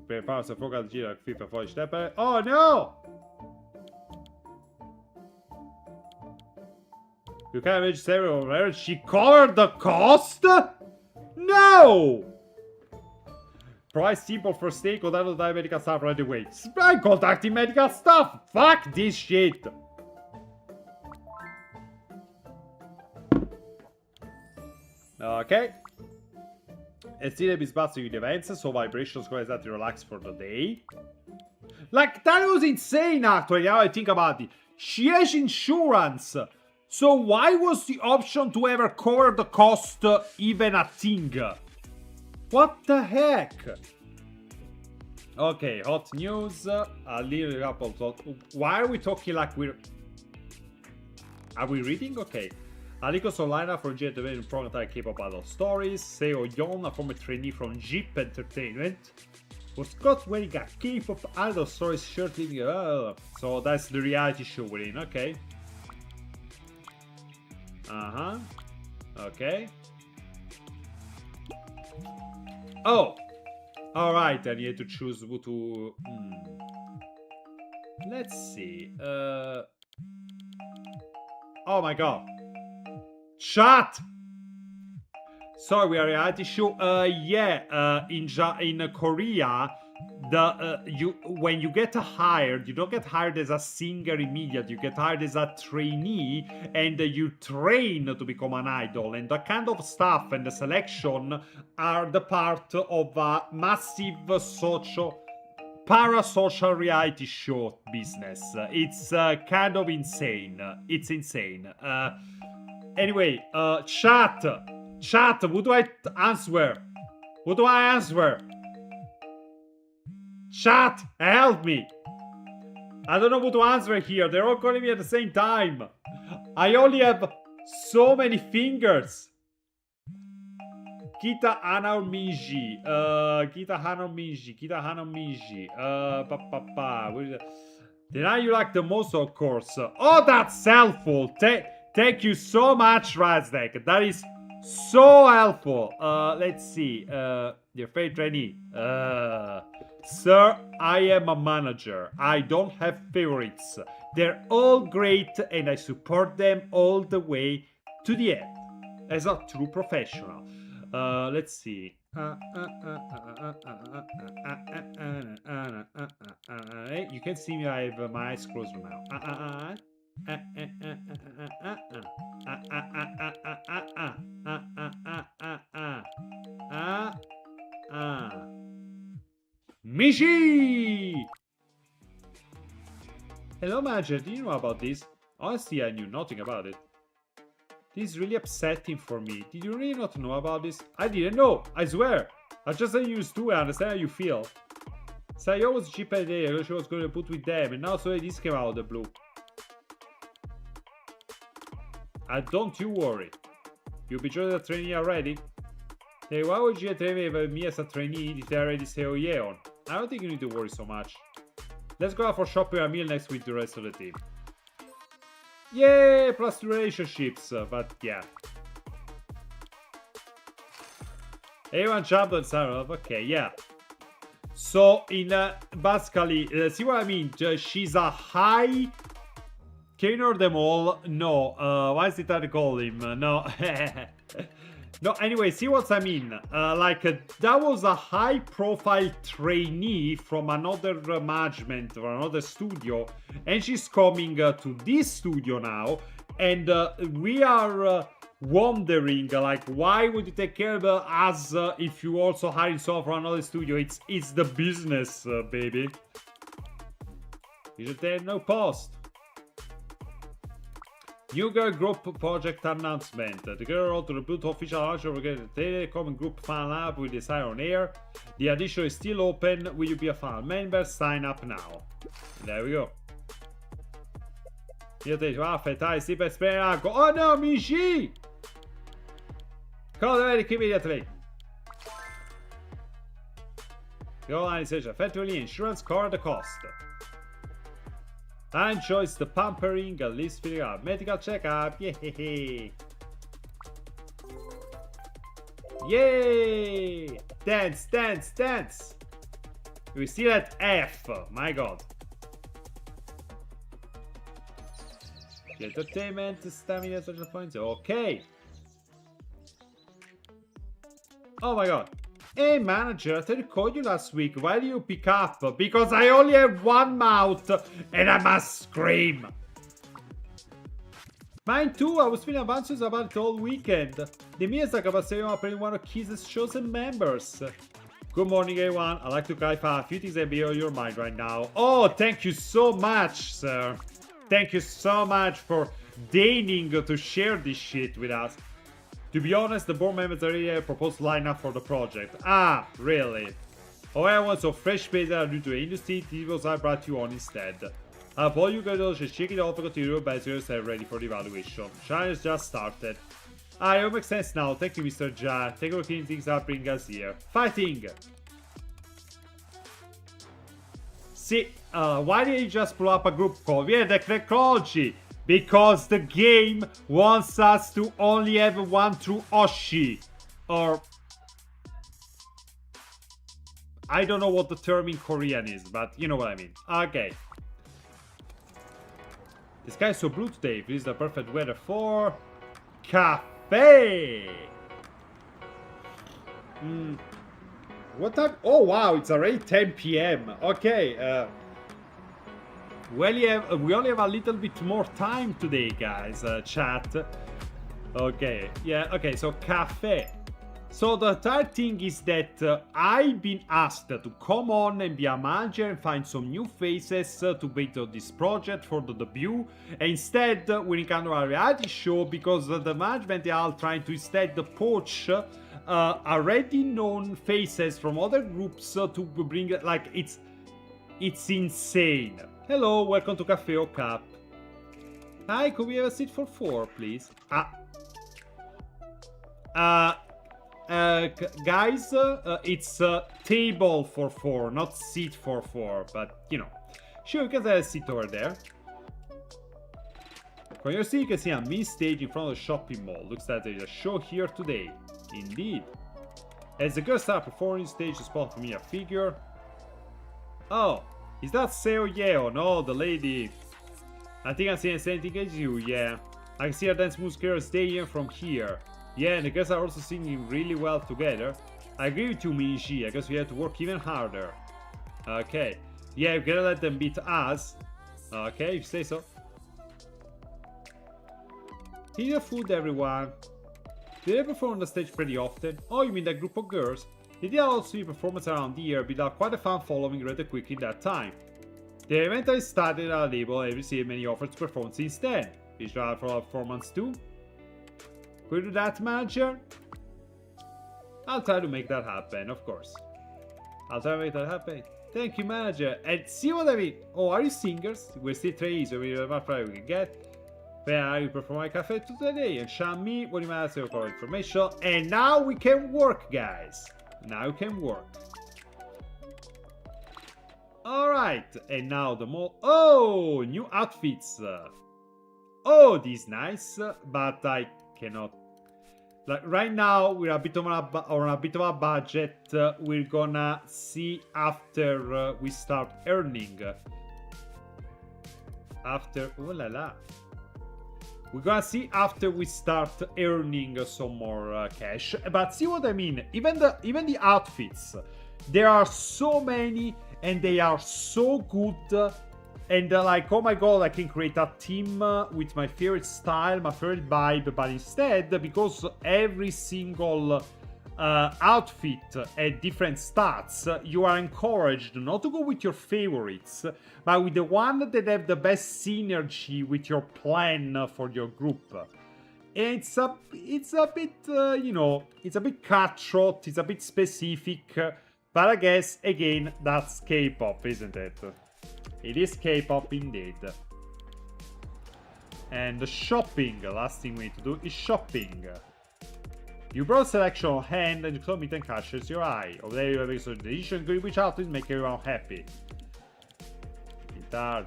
Prepara se fuoco al giro al FIFA fuori steppere. Oh no! You can't register over. She covered the cost? No! Price simple for stay, contact the medical staff right away. I'm contacting medical staff! Fuck this shit! Okay. E stile mi spazio di events, so vibrations go exactly relax for the day. Like, that was insane actually, now I think about it. She has insurance. So why was the option to ever cover the cost even a thing? What the heck? Okay, hot news. A little couple thought. Why are we talking like we're... Are we reading? Okay. Aliko Solana from Jet Development Program K-pop adult stories. Seo Yon, a former trainee from Jeep Entertainment, was caught wearing a K-pop adult stories shirt. So that's the reality show we're in. Okay. Okay. Oh! Alright, I need to choose who to... Let's see. Oh my god. Chat! Sorry, we are a reality show. In Korea, when you get hired, you don't get hired as a singer immediately. You get hired as a trainee, and you train to become an idol. And the kind of stuff and the selection are the part of a massive parasocial reality show business. It's kind of insane. It's insane. Anyway, chat, who do I answer? Who do I answer? Chat, help me! I don't know who to answer here. They're all calling me at the same time. I only have so many fingers. Kita Hana Minji. Kita Hana Minji. Then I you like the most, of course. Oh, that's helpful. Thank you so much, Razdek. That is so helpful. Let's see. Dear favorite trainee. Sir, I am a manager. I don't have favorites. They're all great and I support them all the way to the end. As a true professional. Let's see. You can see me, I have my eyes closed now. Mishi! Hello, manager. Do you know about this? Honestly, I knew nothing about it. This is really upsetting for me. Did you really not know about this? I didn't know. I swear. I just used to understand how you feel. Sayo was cheap at the she was going to put with them, and now so this came out of the blue. Don't you worry. You'll be joining the trainee already? Hey, why would you train me as a trainee if they already say oh yeah on? I don't think you need to worry so much. Let's go out for shopping a meal next with the rest of the team. Yay! Plus 2 relationships, but yeah. Everyone jumped on Sarah. Okay, yeah. So, in basically, see what I mean? She's a high... Can you know them all? No. Why is it hard to call him? No. No, anyway, see what I mean. That was a high-profile trainee from another management or another studio, and she's coming to this studio now, and we are wondering, why would you take care of us if you also hiring someone from another studio? It's the business, baby. You should take no post. New Girl Group project announcement. The girl to reboot official launch of the Telecom Group fan lab will decide on air. The audition is still open. Will you be a fan member? Sign up now. And there we go. Io te dico, aspetta, si per sperare. Oh no, Michi! Cosa vedi immediately? Go on, research effectively insurance cover the cost. And choice the pampering, at least figure out medical checkup. Yay! Yay! Dance, dance, dance! We still at F. My god. Entertainment, stamina, social points. Okay. Oh my god. Hey manager, I tried to call you last week. Why do you pick up? Because I only have one mouth and I must scream. Mine too, I was feeling advances about it all weekend. The Miyazaki was saying I'm playing one of Kiz's chosen members. Good morning everyone, I'd like to clarify a few things that be on your mind right now. Oh, thank you so much, sir. Thank you so much for deigning to share this shit with us. To be honest, the board members already have a proposed lineup for the project. Ah, really? Oh, I want some fresh faces that are new to the industry. These was I brought you on instead. All you guys just check it out because your advisors are ready for the evaluation. Shine has just started. Ah, it all makes sense now. Thank you, Mr. Jar. Take a look at things that bring us here. Fighting! See, why did you just pull up a group call? We had the technology! Because the game wants us to only have one true Oshi. Or... I don't know what the term in Korean is, but you know what I mean. Okay. The sky is so blue today. This is the perfect weather for... cafe! What time? Oh wow, it's already 10 p.m. Okay, well, we only have a little bit more time today, guys, chat. Okay, yeah, okay, so cafe. So the third thing is that I've been asked to come on and be a manager and find some new faces to bait on this project for the debut. And instead, we encounter a reality show because the management are all trying to instead poach already known faces from other groups to bring, like, it's insane. Hello, welcome to Cafe O Cup. Hi, could we have a seat for 4, please? Guys, it's table for 4, not seat for 4, but, you know. Sure, you can have a seat over there. From your seat, you can see a mini stage in front of the shopping mall. Looks like there is a show here today. Indeed. As the girls start performing, stage to spot familiar figure. Oh, is that Seo Yeo? No, the lady. I think I'm seeing the same thing as you, yeah. I can see her dance moves clear as day even from here. Yeah, and the girls are also singing really well together. I agree with you, Minji. I guess we have to work even harder. Okay. Yeah, we gotta let them beat us. Okay, if you say so. Eat your food, everyone. Do they perform on the stage pretty often? Oh, you mean that group of girls? They did also see performance around here, built up quite a fan following rather quickly that time. They eventually started at a label and received many offers to perform since then. Is that for a performance too? Could you do that, manager? I'll try to make that happen, of course. I'll try to make that happen. Thank you, manager. And see what I mean? Oh, are you singers? We're still trades, so we have we can get. Where are you perform my cafe today? And Shami, what do you matter for information? And now we can work, guys. Now we can work. Alright, and now the mall. Oh, new outfits. Oh, this is nice, but I cannot. Like right now, we're a bit on a bit of a budget. We're gonna see after we start earning. After, oh la la. We're gonna see after we start earning some more cash. But see what I mean? Even the outfits, there are so many and they are so good. And like, oh my god, I can create a team with my favorite style, my favorite vibe. But instead, because every single outfit at different stats, you are encouraged not to go with your favorites, but with the one that have the best synergy with your plan for your group. And it's a bit, you know, it's a bit cutthroat, it's a bit specific, but I guess, again, that's K-pop, isn't it? It is K-pop indeed. And the shopping, the last thing we need to do is shopping. You brought selection on hand and you club meet and catches your eye. Over there you have a decision, go reach out to make everyone happy. Guitar,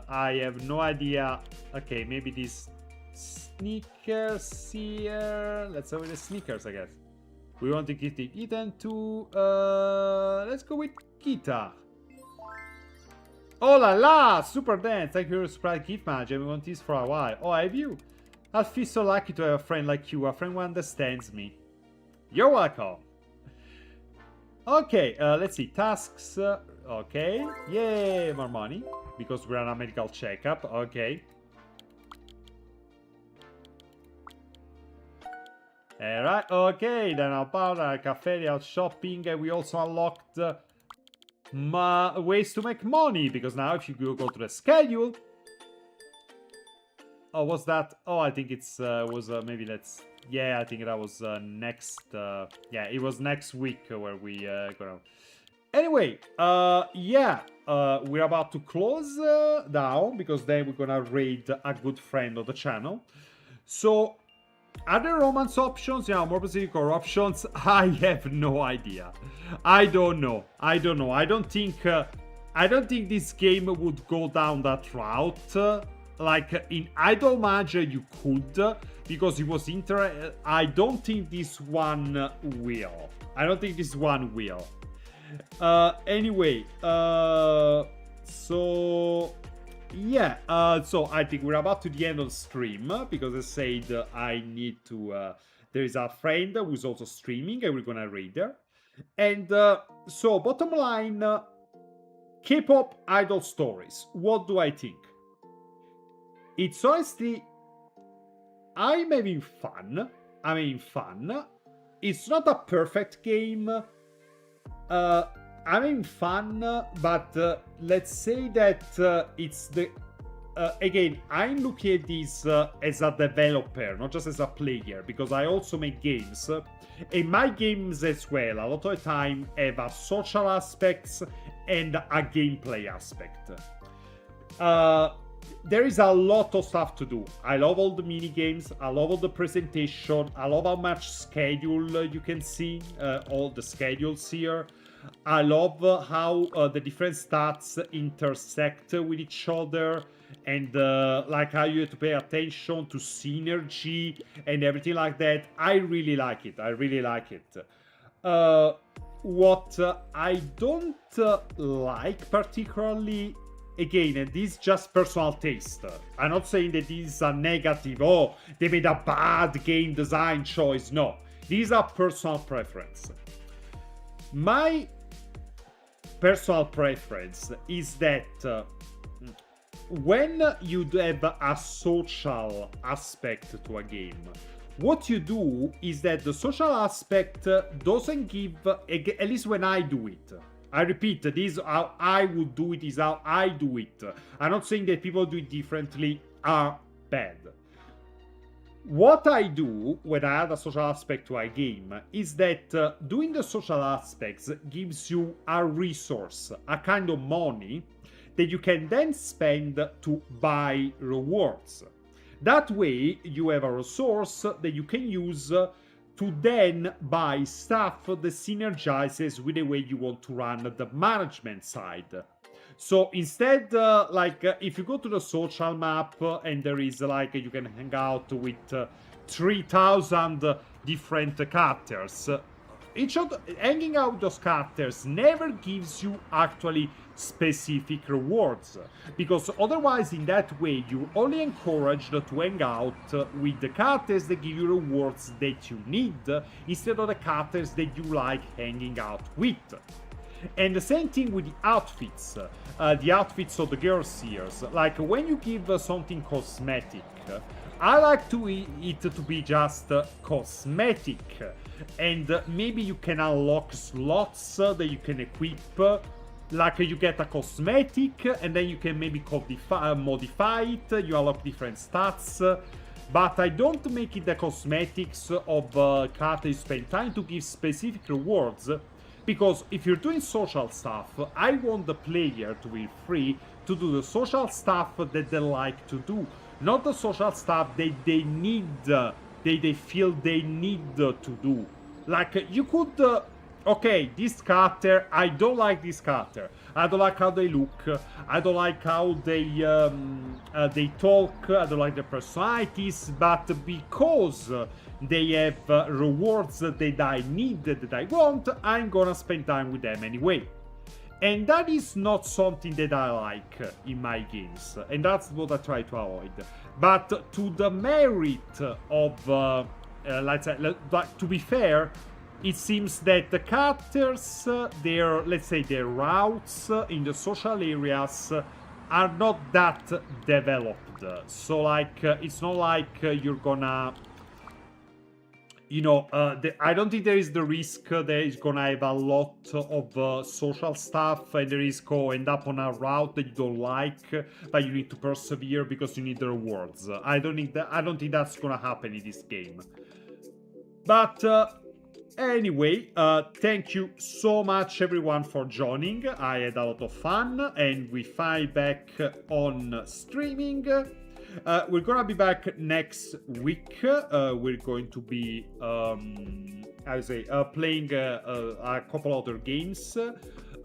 I have no idea. Okay, maybe these sneakers here. Let's go with the sneakers, I guess. We want to get it eaten to let's go with guitar. Oh la la! Super dance! Thank you for your surprise gift, manager. We want this for a while. Oh, have you? I feel so lucky to have a friend like you, a friend who understands me. You're welcome. Okay, let's see. Tasks. Okay. Yay, more money. Because we're on a medical checkup. Okay. Alright, okay. Then our powder, cafe, out shopping. And we also unlocked ways to make money. Because now if you go to the schedule. Oh, what's that? Oh, I think it's was maybe that's. Yeah, I think that was next. Yeah, it was next week where we gonna. Anyway, yeah, we're about to close down because then we're gonna raid a good friend of the channel. So, are there romance options? Yeah, more specific or options? I have no idea. I don't know. I don't think this game would go down that route. Like in Idolmage you could, because it was I don't think this one will. Anyway, so yeah, so I think we're about to the end of the stream, because I said I need to, there is a friend who's also streaming and we're gonna raid her. And so bottom line, K-pop idol stories, what do I think? It's honestly, I'm having fun. It's not a perfect game. I'm having fun, but let's say that it's the... again, I'm looking at this as a developer, not just as a player, because I also make games. And my games as well, a lot of the time, have a social aspects and a gameplay aspect. There is a lot of stuff to do. I love all the mini games. I love all the presentation. I love how much schedule you can see. All the schedules here. I love how the different stats intersect with each other, and like how you have to pay attention to synergy and everything like that. I really like it. I really like it. Uh, what I don't like particularly, again, and this is just personal taste. I'm not saying that this is a negative, oh, they made a bad game design choice. No, these are personal preference. My personal preference is that when you have a social aspect to a game, what you do is that the social aspect doesn't give, at least when I do it. I repeat, this is how I would do it, is how I do it. I'm not saying that people do it differently are bad. What I do when I add a social aspect to a game is that doing the social aspects gives you a resource, a kind of money that you can then spend to buy rewards. That way, you have a resource that you can use to then buy stuff that synergizes with the way you want to run the management side. So instead, if you go to the social map and there is you can hang out with 3,000 different characters. Each of hanging out those characters never gives you actually specific rewards, because otherwise in that way you're only encouraged to hang out with the characters that give you rewards that you need instead of the characters that you like hanging out with. And the same thing with the outfits of the girls here. Like when you give something cosmetic, I like it to be just cosmetic, and maybe you can unlock slots that you can equip. Like you get a cosmetic and then you can maybe modify it, you unlock different stats. But I don't make it the cosmetics of cards you spend time to give specific rewards, because if you're doing social stuff, I want the player to be free to do the social stuff that they like to do, not the social stuff that they need, they feel they need to do. Like you could, okay, this character, I don't like this character. I don't like how they look. I don't like how they talk. I don't like their personalities. But because they have rewards that I need, that I want, I'm gonna spend time with them anyway. And that is not something that I like in my games, and that's what I try to avoid. But to the merit of, let's say, to be fair, it seems that the characters, their routes in the social areas are not that developed. So it's not like you're gonna, I don't think there is the risk that it's gonna have a lot of social stuff, and the risk end up on a route that you don't like, but you need to persevere because you need the rewards. I don't think that's gonna happen in this game. But anyway, thank you so much everyone for joining. I had a lot of fun, and we find back on streaming. We're gonna be back next week. We're going to be, playing a couple other games.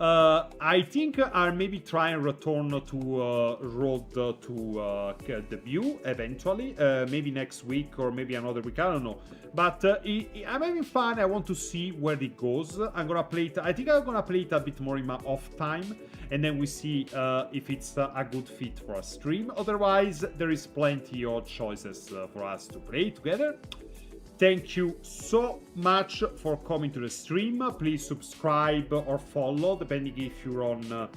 I think I'll maybe try and return to Road to Debut eventually, maybe next week or maybe another week, I don't know. But I'm having fun. I want to see where it goes. I'm gonna play it. I think I'm gonna play it a bit more in my off time, and then we see if it's a good fit for a stream. Otherwise, there is plenty of choices for us to play together. Thank you so much for coming to the stream. Please subscribe or follow, depending if you're on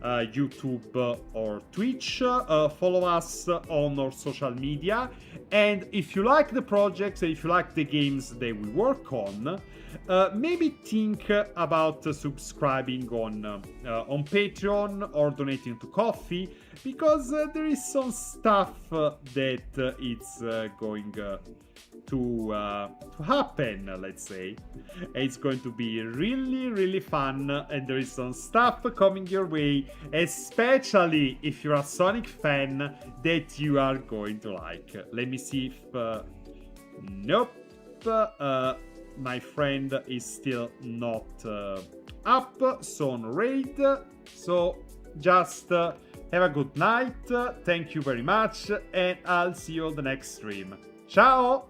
YouTube or Twitch. Follow us on our social media. And if you like the projects, if you like the games that we work on, maybe think about subscribing on Patreon or donating to Coffee, because there is some stuff that it's going to happen, let's say. It's going to be really, really fun, and there is some stuff coming your way, especially if you're a Sonic fan, that you are going to like. Let me see if... nope. My friend is still not up, so on raid. So just have a good night. Thank you very much, and I'll see you on the next stream. Ciao!